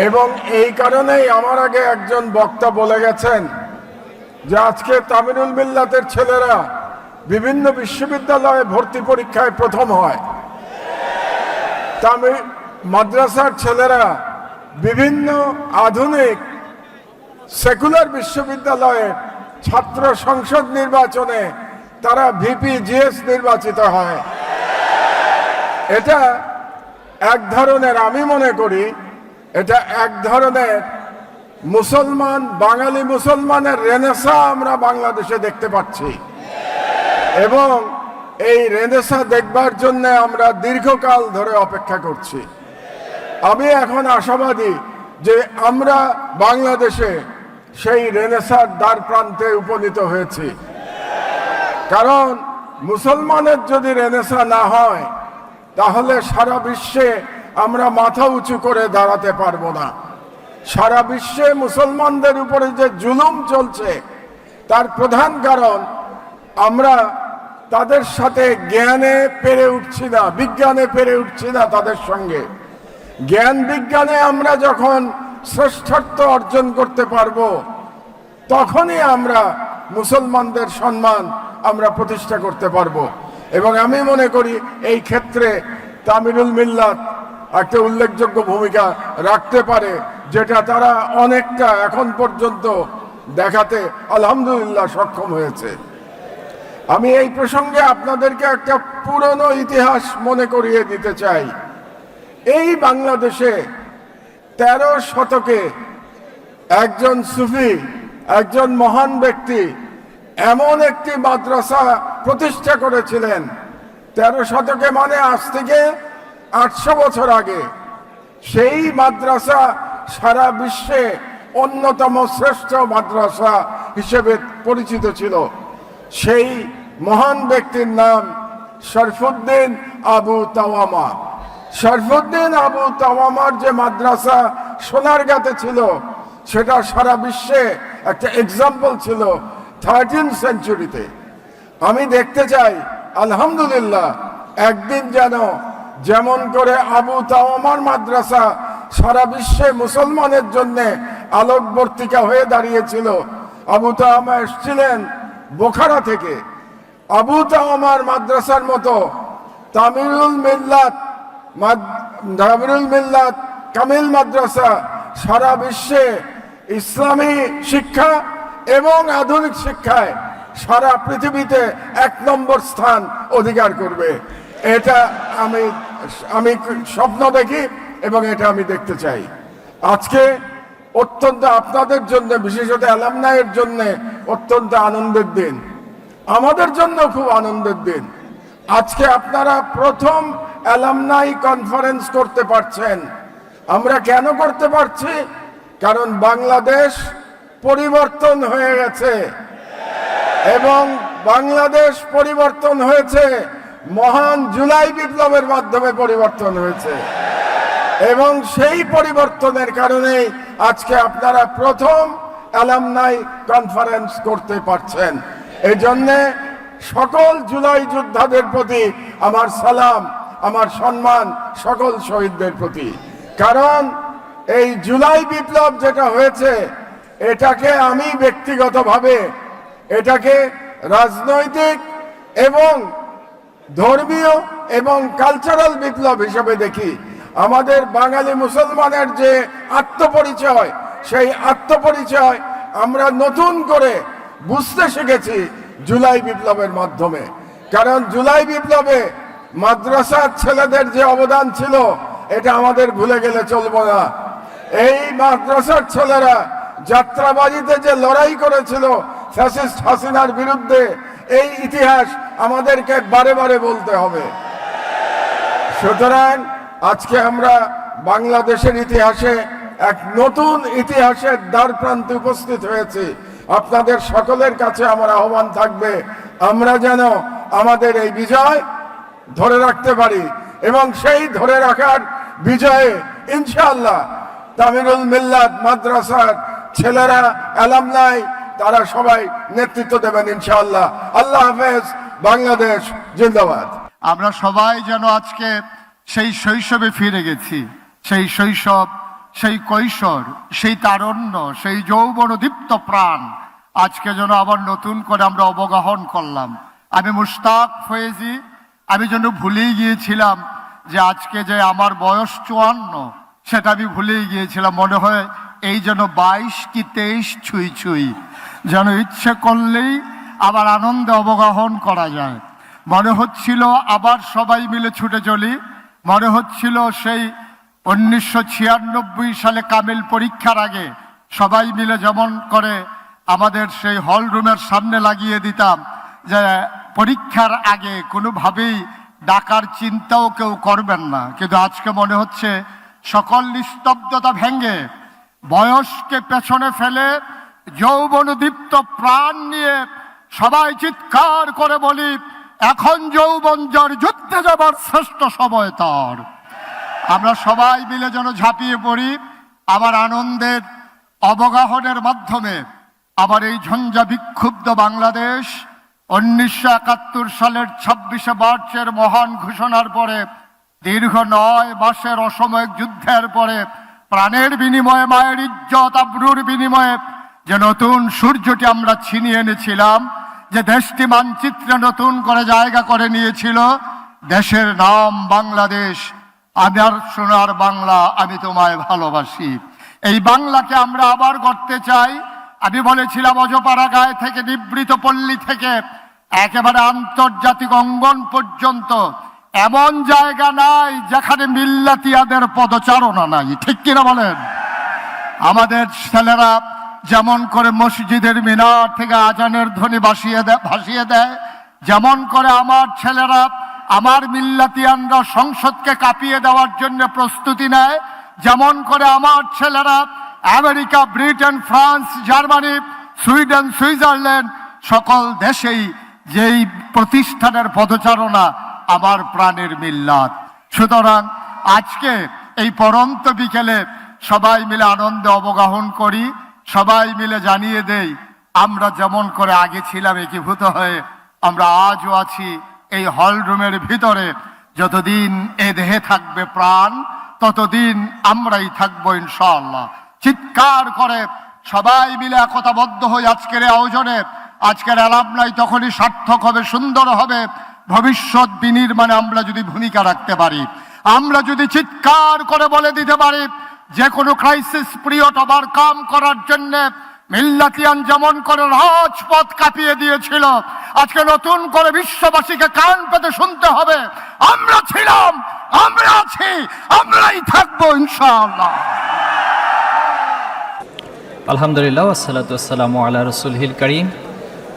এবং এই কারণেই আমার আগে একজন বক্তা বলে গেছেন যে আজকে তামিরুল মিল্লাতের ছেলেরা বিভিন্ন বিশ্ববিদ্যালয়ে ভর্তি পরীক্ষায় প্রথম হয়। মাদ্রাসার ছেলেরা বিভিন্ন আধুনিক সেকুলার বিশ্ববিদ্যালয়ে ছাত্র সংসদ নির্বাচনে তারা ভিপি জিএস নির্বাচিত হয়। এটা এক ধরনের, আমি মনে করি এটা এক ধরনের মুসলমান, বাঙালি মুসলমানের রেনেসা আমরা বাংলাদেশে দেখতে পাচ্ছি। এবং এই রেনেসা দেখবার জন্য আমরা দীর্ঘকাল ধরে অপেক্ষা করছি। আমি এখন আশাবাদী যে আমরা বাংলাদেশে সেই রেনেসার দ্বার প্রান্তে উপনীত হয়েছি। কারণ মুসলমানের যদি রেনেসা না হয় তাহলে সারা বিশ্বে আমরা মাথা উঁচু করে দাঁড়াতে পারবো না। সারা বিশ্বে মুসলমানদের উপরে যে জুলুম চলছে তার প্রধান কারণ আমরা তাদের সাথে জ্ঞানে পেরে উঠছি না, বিজ্ঞানে পেরে উঠছি না তাদের সঙ্গে। জ্ঞান বিজ্ঞানে আমরা যখন শ্রেষ্ঠত্ব অর্জন করতে পারবো তখনই আমরা মুসলমানদের সম্মান আমরা প্রতিষ্ঠা করতে পারবো। এবং আমি মনে করি এই ক্ষেত্রে তামিরুল মিল্লাত একটা উল্লেখযোগ্য ভূমিকা রাখতে পারে, যেটা তারা অনেকটা এখন পর্যন্ত দেখাতে আলহামদুলিল্লাহ সক্ষম হয়েছে। আমি এই প্রসঙ্গে আপনাদেরকে একটা পুরনো ইতিহাস মনে করিয়ে দিতে চাই। এই বাংলাদেশে 13 শতকে একজন সুফি, একজন মহান ব্যক্তি এমন একটি মাদ্রাসা প্রতিষ্ঠা করেছিলেন। 13 শতকে মানে আজ থেকে 800 বছর আগে। সেই মাদ্রাসা সারা বিশ্বে অন্যতম শ্রেষ্ঠ মাদ্রাসা হিসেবে পরিচিত ছিল। সেই মহান ব্যক্তির নাম শরফুদ্দীন আবু তাওয়ামা। শরফুদ্দীন আবু তাওয়ামার যে মাদ্রাসা সোনারগাঁতে ছিল, সেটা সারা বিশ্বে একটা এক্সাম্পল ছিল 13th সেঞ্চুরিতে। আমি দেখতে চাই আলহামদুলিল্লাহ একদিন যেন যেমন করে আবু তাওয়ামার মাদ্রাসা সারা বিশ্বে মুসলমানের জন্য আলোকবর্তিকা হয়ে দাঁড়িয়েছিল। আবু তাওয়ামা এসেছিলেন বোখারা থেকে। আবু তাওয়ামার মাদ্রাসার মতো তামিরুল মিল্লাত কামিল মাদ্রাসা সারা বিশ্বে ইসলামী শিক্ষা এবং আধুনিক শিক্ষায় সারা পৃথিবীতে 1 নম্বর স্থান অধিকার করবে। এটা আমি স্বপ্ন দেখি এবং এটা আমি দেখতে চাই। আজকে অত্যন্ত আপনাদের জন্য, বিশেষত অ্যালামনাইয়ের জন্য অত্যন্ত আনন্দের দিন, আমাদের জন্য খুব আনন্দের দিন। আজকে আপনারা প্রথম অ্যালামনাই কনফারেন্স করতে পারছেন। আমরা কেন করতে পারছি? কারণ বাংলাদেশ পরিবর্তন হয়ে গেছে এবং বাংলাদেশ পরিবর্তন হয়েছে মহান জুলাই বিপ্লবের মাধ্যমে পরিবর্তন হয়েছে এবং সেই পরিবর্তনের কারণে আজকে আপনারা প্রথম অ্যালামনাই কনফারেন্স করতে পারছেন। এই জন্যে সকল জুলাই যোদ্ধাদের প্রতি আমার সালাম, আমার সম্মান সকল শহীদদের প্রতি। কারণ এই জুলাই বিপ্লব যেটা হয়েছে, এটাকে আমি ব্যক্তিগতভাবে এটাকে রাজনৈতিক এবং ধর্মীয় এবং কালচারাল বিপ্লব হিসেবে দেখি। আমাদের বাঙালি মুসলমানের যে আত্মপরিচয়, সেই আত্মপরিচয় আমরা নতুন করে বুঝতে শিখেছি জুলাই বিপ্লবের মাধ্যমে। কারণ জুলাই বিপ্লবে মাদ্রাসার ছেলেদের যে অবদান ছিল, এটা আমাদের ভুলে গেলে চলবে না। এই মাদ্রাসার ছেলেরা যাত্রাবাড়িতে যে লড়াই করেছিল ফ্যাসিস্ট হাসিনার বিরুদ্ধে, এই ইতিহাস আমাদেরকে বারে বারে বলতে হবে। সুতরাং আজকে আমরা বাংলাদেশের ইতিহাসে এক নতুন ইতিহাসের দ্বার প্রান্তে উপস্থিত হয়েছি। আপনাদের সকলের কাছে আমার আহ্বান থাকবে, আমরা যেন আমাদের এই বিজয় ধরে রাখতে পারি এবং সেই ধরে রাখার বিজয়ে ইনশাআল্লাহ তামিরুল মিল্লাত মাদ্রাসার ছেলেরা, অ্যালামনাই, তারা সবাই নেতৃত্ব দেবেন ইনশাআল্লাহ। আল্লাহ হাফেজ। বাংলাদেশ জিন্দাবাদ। আমরা সবাই যেন আজকে সেই শৈশবে ফিরে গেছি। সেই শৈশব, সেই কৈশোর, সেই তারুণ্য, সেই যৌবনোদীপ্ত প্রাণ আজকে যেন আবার নতুন করে আমরা অবগাহন করলাম। আমি মুশতাক ফয়েজি, আমি যেন ভুলেই গিয়েছিলাম যে আজকে যে আমার বয়স 54, সেটা আমি ভুলেই গিয়েছিলাম। মনে হয় এই যেন 22 কি 23 ছুঁই ছুঁই, যেন ইচ্ছে করলেই আবার আনন্দে অবগাহন করা যায়। মনে হচ্ছিল আবার সবাই মিলে ছুটে চলি। মনে হচ্ছিল সেই 1996 সালে কামিল পরীক্ষার আগে সবাই মিলে যেমন করে আমাদের সেই হল রুমের সামনে লাগিয়ে দিতাম যে পরীক্ষার আগে কোনোভাবেই ডাকার চিন্তাও কেউ করবেন না। কিন্তু আজকে মনে হচ্ছে সকল নিস্তব্ধতা ভেঙে, বয়সকে পেছনে ফেলে যৌবনোদীপ্ত প্রাণ নিয়ে সবাই চিৎকার করে বলি, এখন যৌবন যার, যুদ্ধে যাবার শ্রেষ্ঠ সময় তার। আমরা সবাই মিলে যেন ঝাঁপিয়ে পড়ি আবার আনন্দের অবগাহনের মাধ্যমে। আবার এই ঝঞ্ঝা বিক্ষুব্ধ বাংলাদেশ 1971 সালের 26শে মার্চের মহান ঘোষণার পরে, দীর্ঘ 9 মাসের অসাময়িক যুদ্ধের পরে, প্রাণের বিনিময়ে, মায়ের ইজ্জত আবরুর বিনিময়ে যে নতুন সূর্যটি আমরা ছিনিয়ে এনেছিলাম, যে দেশটি মানচিত্রে নতুন করে জায়গা করে নিয়েছিল, দেশের নাম বাংলাদেশ, আমার সোনার বাংলা, আমি তোমায় ভালোবাসি। এই বাংলাকে আমরা আবার গড়তে চাই। আমি বলেছিলাম অজপাড়া গায়ে থেকে নিবৃত পল্লী থেকে একেবারে আন্তর্জাতিক অঙ্গন পর্যন্ত এমন জায়গা নাই যেখানে মিল্লাতিয়াদের পদচারণা নাই, ঠিক কিনা বলেন? আমাদের ছেলেরা যেমন করে মসজিদের মিনার থেকে আজানের ধ্বনি ভাসিয়ে দেয়, যেমন করে আমার ছেলেরা, আমার মিল্লাতিয়ানরা সংসদকে কাঁপিয়ে দেওয়ার জন্য প্রস্তুতি নেয়, যেমন করে আমার ছেলেরা America, Britain, France, Germany, Sweden, Switzerland সকল দেশেই যেই প্রতিষ্ঠানের পদচারণা আমার প্রাণের মিল্লাত। সুতরাং আজকে এই পরন্ত বিকেলে সবাই মিলে আনন্দে অবগাহন করি, সবাই মিলে জানিয়ে দেই আমরা যেমন করে আগে ছিলাম একীভূত হয়ে, আমরা আজও আছি এই হল রুমের ভিতরে। যতদিন এ দেহে থাকবে প্রাণ ততদিন আমরাই থাকবো ইনশাআল্লাহ। চিৎকার করে সবাই মিলে একতাবদ্ধ হয়ে আজকের এই আয়োজনে, আজকের অ্যালামনাই তখনই সার্থক হবে, সুন্দর হবে ভবিষ্যৎ বিনির্মাণে আমরা যদি ভূমিকা রাখতে পারি, আমরা যদি চিৎকার করে বলে দিতে পারি যে কোনো ক্রাইসিস পিরিয়ড ওভারকাম করার জন্য মিল্লাতিয়ান যেমন করে রাজপথ কাঁপিয়ে দিয়েছিল, আজকে নতুন করে বিশ্ববাসীকে কান পেতে শুনতে হবে আমরা ছিলাম, আমরা আছি, আমরাই থাকবো ইনশাআল্লাহ। আলহামদুলিল্লাহ, আসসালাতু আসসালামু আলা রাসূলিল কারীম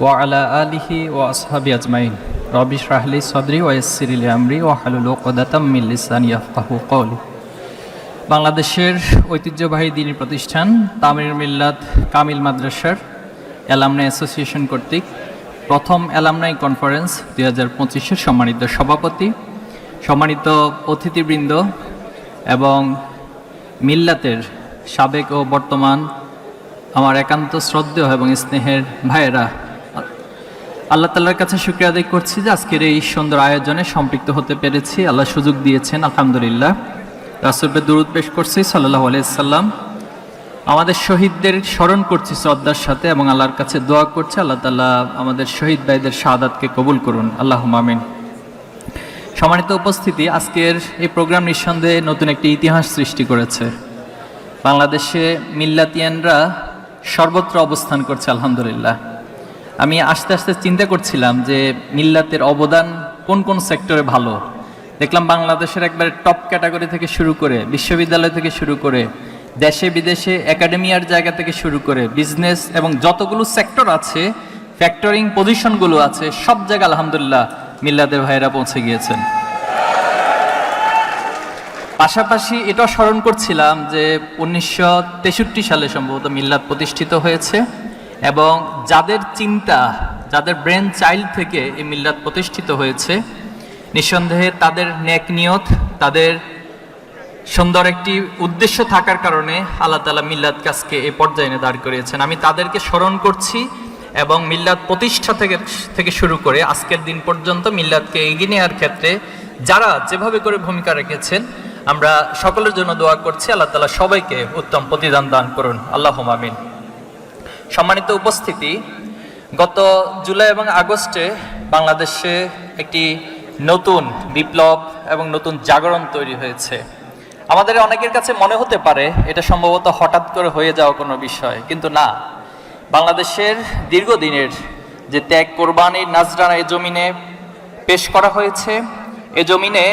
ওয়া আলা আলিহি ওয়া আসহাবি আজমাইন। রব্বি ইশরাহ লি সাদরি ওয়া ইয়াসসির লি আমরি ওয়া হালুল উকদাতাম মিন লিসানি ইয়াফকাহু কওলি। বাংলাদেশের ঐতিহ্যবাহী দ্বীনি প্রতিষ্ঠান তামির মিল্লাত কামিল মাদ্রাসার অ্যালামনাই অ্যাসোসিয়েশন কর্তৃক প্রথম অ্যালামনাই কনফারেন্স 2025-এর সম্মানিত সভাপতি, সম্মানিত অতিথিবৃন্দ এবং মিল্লাতের সাবেক ও বর্তমান আমার একান্ত শ্রদ্ধেয় এবং স্নেহের ভাইয়েরা, আল্লাহ তাআলার কাছে শুকরিয়া আদায় করছি যে আজকের এই সুন্দর আয়োজনে সম্পৃক্ত হতে পেরেছি। আল্লাহ সুযোগ দিয়েছেন, আলহামদুলিল্লাহ। রাসূলের দুরূদ পেশ করছি সাল্লাল্লাহু আলাইহি সাল্লাম। আমাদের শহীদদের স্মরণ করছি শ্রদ্ধার সাথে এবং আল্লাহর কাছে দোয়া করছি আল্লাহ তাআলা আমাদের শহীদ ভাইদের শাহাদাতকে কবুল করুন, আল্লাহুম্মা আমিন। সম্মানিত উপস্থিতি, আজকের এই প্রোগ্রাম নিঃসন্দেহে নতুন একটি ইতিহাস সৃষ্টি করেছে। বাংলাদেশে মিল্লাতিয়ানরা সর্বত্র অবস্থান করছে, আলহামদুলিল্লাহ। আমি আস্তে আস্তে চিন্তা করছিলাম যে মিল্লাতের অবদান কোন কোন সেক্টরে ভালো। দেখলাম বাংলাদেশের একবারে টপ ক্যাটাগরি থেকে শুরু করে, বিশ্ববিদ্যালয় থেকে শুরু করে, দেশে বিদেশে একাডেমিয়ার জায়গা থেকে শুরু করে, বিজনেস এবং যতগুলো সেক্টর আছে, ফ্যাক্টরিং পজিশনগুলো আছে, সব জায়গায় আলহামদুলিল্লাহ মিল্লাতের ভাইয়েরা পৌঁছে গিয়েছেন। পাশাপাশি এটাও স্মরণ করছিলাম যে 1963 সালে সম্ভবত মিল্লাত প্রতিষ্ঠিত হয়েছে এবং যাদের চিন্তা, যাদের ব্রেন চাইল্ড থেকে এই মিল্লাত প্রতিষ্ঠিত হয়েছে, নিঃসন্দেহে তাদের নেক নিয়ত, তাদের সুন্দর একটি উদ্দেশ্য থাকার কারণে আল্লাহ তাআলা মিল্লাত কাজকে এই পর্যায়ে এনে দাঁড় করিয়েছেন। আমি তাদেরকে স্মরণ করছি এবং মিল্লাত প্রতিষ্ঠা থেকে শুরু করে আজকের দিন পর্যন্ত মিল্লাতকে এগিয়ে নেওয়ার ক্ষেত্রে যারা যেভাবে করে ভূমিকা রেখেছেন, আমরা সকলের জন্য দোয়া করছি আল্লাহ তাআলা সবাইকে উত্তম প্রতিদান দান করুন, আল্লাহুম্মা আমিন। সম্মানিত উপস্থিতি, গত জুলাই এবং আগস্টে বাংলাদেশে একটি নতুন বিপ্লব এবং নতুন জাগরণ তৈরি হয়েছে। আমাদের অনেকের কাছে মনে হতে পারে এটা সম্ভবত হঠাৎ করে হয়ে যাওয়া কোনো বিষয়, কিন্তু না। বাংলাদেশের দীর্ঘদিনের যে ত্যাগ, কোরবানি, নাজরানা এ জমিনে পেশ করা হয়েছে, এ জমিনে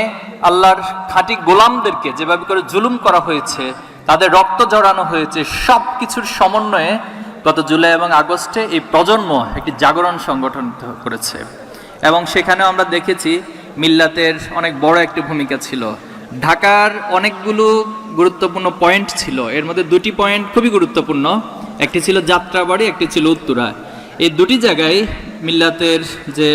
আল্লাহর খাঁটি গোলামদেরকে যেভাবে করে জুলুম করা হয়েছে, তাদের রক্ত জড়ানো হয়েছে, সব কিছুর সমন্বয়ে গত জুলাই এবং আগস্টে এই প্রজন্ম একটি জাগরণ সংগঠন করেছে এবং সেখানেও আমরা দেখেছি মিল্লাতের অনেক বড় একটি ভূমিকা ছিল। ঢাকার অনেকগুলো গুরুত্বপূর্ণ পয়েন্ট ছিল, এর মধ্যে দুটি পয়েন্ট খুবই গুরুত্বপূর্ণ, একটি ছিল যাত্রাবাড়ি, একটি ছিল উত্তরা। এই দুটি জায়গায় মিল্লাতের যে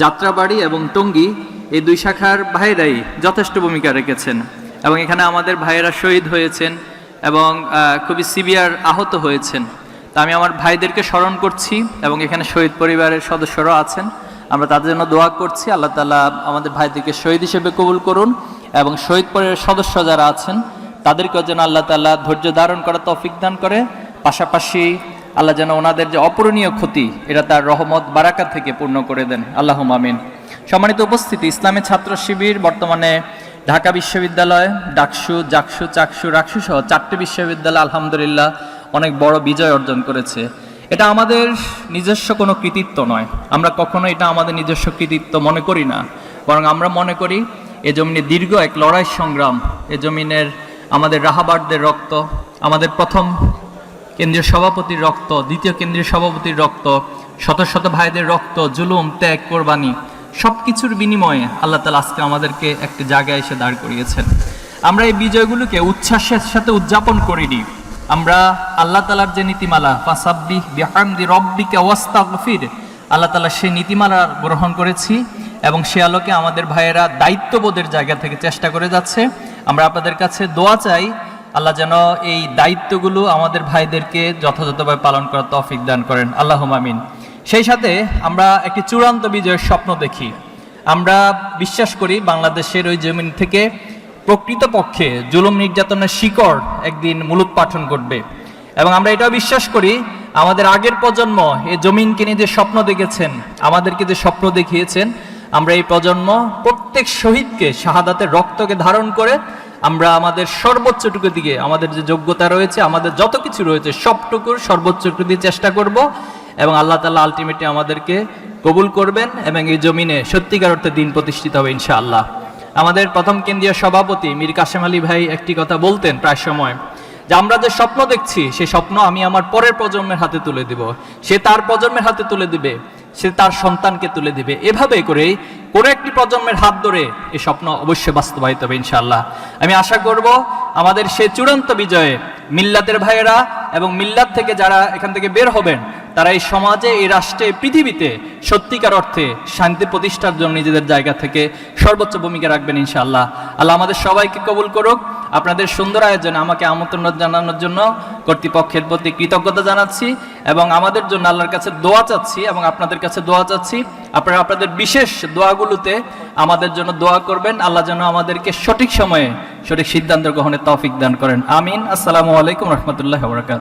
যাত্রাবাড়ি এবং টঙ্গী, এই দুই শাখার ভাইরাই যথেষ্ট ভূমিকা রেখেছেন এবং এখানে আমাদের ভাইয়েরা শহীদ হয়েছেন এবং খুবই সিভিয়ার আহত হয়েছেন। তা আমি আমার ভাইদেরকে স্মরণ করছি এবং এখানে শহীদ পরিবারের সদস্যরা আছেন, আমরা তাদের জন্য দোয়া করছি আল্লাহ তাআলা আমাদের ভাইদেরকে শহীদ হিসেবে কবুল করুন এবং শহীদ পরিবারের সদস্য যারা আছেন তাদেরকেও যেন আল্লাহ তাআলা ধৈর্য ধারণ করার তৌফিক দান করে। পাশাপাশি আল্লাহ যেন ওনাদের যে অপূরণীয় ক্ষতি এটা তার রহমত বারাকাত থেকে পূর্ণ করে দেন, আল্লাহুম্মা আমিন। সম্মানিত উপস্থিতি, ইসলামী ছাত্র শিবির বর্তমানে ঢাকা বিশ্ববিদ্যালয়, ডাকসু, জাকসু, চাকসু, রাকসু সহ 4টি বিশ্ববিদ্যালয় আলহামদুলিল্লাহ অনেক বড় বিজয় অর্জন করেছে। এটা আমাদের নিজস্ব কোনো কৃতিত্ব নয়, আমরা কখনো এটা আমাদের নিজস্ব কৃতিত্ব মনে করি না, বরং আমরা মনে করি এ জমিনে দীর্ঘ এক লড়াই সংগ্রাম, এ জমিনের আমাদের রাহাবারদের রক্ত, আমাদের প্রথম কেন্দ্রীয় সভাপতির রক্ত, দ্বিতীয় কেন্দ্রীয় সভাপতির রক্ত, শত শত ভাইদের রক্ত, জুলুম, ত্যাগ, কোরবানি সব কিছুর বিনিময়ে আল্লাহ তাআলা আজকে আমাদেরকে একটি জায়গায় এসে দাঁড় করিয়েছেন। আমরা এই বিজয়গুলোকে উচ্ছ্বাসের সাথে উদযাপন করিনি, আমরা আল্লাহ তাআলার যে নীতিমালা ফাসাব্বিহ বিহামদি রব্বিকা ওয়াস্তাগফির, আল্লাহ তাআলা সেই নীতিমালা গ্রহণ করেছি এবং সে আলোকে আমাদের ভাইয়েরা দায়িত্ববোধের জায়গা থেকে চেষ্টা করে যাচ্ছে। আমরা আপনাদের কাছে দোয়া চাই, আল্লাহ যেন এই দায়িত্বগুলো আমাদের ভাইদেরকে যথাযথভাবে পালন করার তৌফিক দান করেন, আল্লাহুম্মা আমিন। সেই সাথে আমরা একটি চূড়ান্ত বিজয়ের স্বপ্ন দেখি। আমরা বিশ্বাস করি বাংলাদেশের ওই জমিন থেকে প্রকৃতপক্ষে জুলুম নির্যাতনের শিকড় একদিন মূলোৎপাটন ঘটবে এবং আমরা এটাও বিশ্বাস করি আমাদের আগের প্রজন্ম এই জমিনকে নিয়ে যে স্বপ্ন দেখেছেন, আমাদেরকে যে স্বপ্ন দেখিয়েছেন, আমরা এই প্রজন্ম প্রত্যেক শহীদকে শাহাদাতের রক্তকে ধারণ করে আমরা আমাদের সর্বোচ্চটুকু দিকে, আমাদের যে যোগ্যতা রয়েছে, আমাদের যত কিছু রয়েছে সবটুকুর সর্বোচ্চটুকু দিয়ে চেষ্টা করব এবং আল্লাহ তাআলা আলটিমেটলি আমাদেরকে কবুল করবেন এবং এই জমিনে সত্যিকার অর্থে দিন প্রতিষ্ঠিত হবে ইনশাআল্লাহ। আমাদের প্রথম কেন্দ্রীয় সভাপতি মীর কাসেম আলী ভাই একটি কথা বলতেন প্রায় সময়, যে আমরা যে স্বপ্ন দেখছি সেই স্বপ্ন আমি আমার পরের প্রজন্মের হাতে তুলে দিব, সে তার প্রজন্মের হাতে তুলে দিবে, সে তার সন্তানকে তুলে দিবে, এভাবে করেই কোনো একটি প্রজন্মের হাত ধরে এই স্বপ্ন অবশ্যই বাস্তবায়িত হবে ইনশাআল্লাহ। আমি আশা করব আমাদের সেই চূড়ান্ত বিজয়ে মিল্লাতের ভাইয়েরা এবং মিল্লাত থেকে যারা এখান থেকে বের হবেন তারা এই সমাজে, এই রাষ্ট্রে, পৃথিবীতে সত্যিকার অর্থে শান্তি প্রতিষ্ঠার জন্য নিজেদের জায়গা থেকে সর্বোচ্চ ভূমিকা রাখবেন ইনশাআল্লাহ। আল্লাহ আমাদের সবাইকে কবুল করুক। আপনাদের সুন্দর আয়োজনে আমাকে আমন্ত্রণ জানানোর জন্য কর্তৃপক্ষের প্রতি কৃতজ্ঞতা জানাচ্ছি এবং আমাদের জন্য আল্লাহর কাছে দোয়া চাচ্ছি এবং আপনাদের কাছে দোয়া চাচ্ছি। আপনারা আপনাদের বিশেষ দোয়াগুলোতে আমাদের জন্য দোয়া করবেন, আল্লাহ যেন আমাদেরকে সঠিক সময়ে সঠিক সিদ্ধান্ত গ্রহণের তৌফিক দান করেন। আমিন। আসসালামু আলাইকুম রহমতুল্লাহ ওয়া বারাকাতুহু।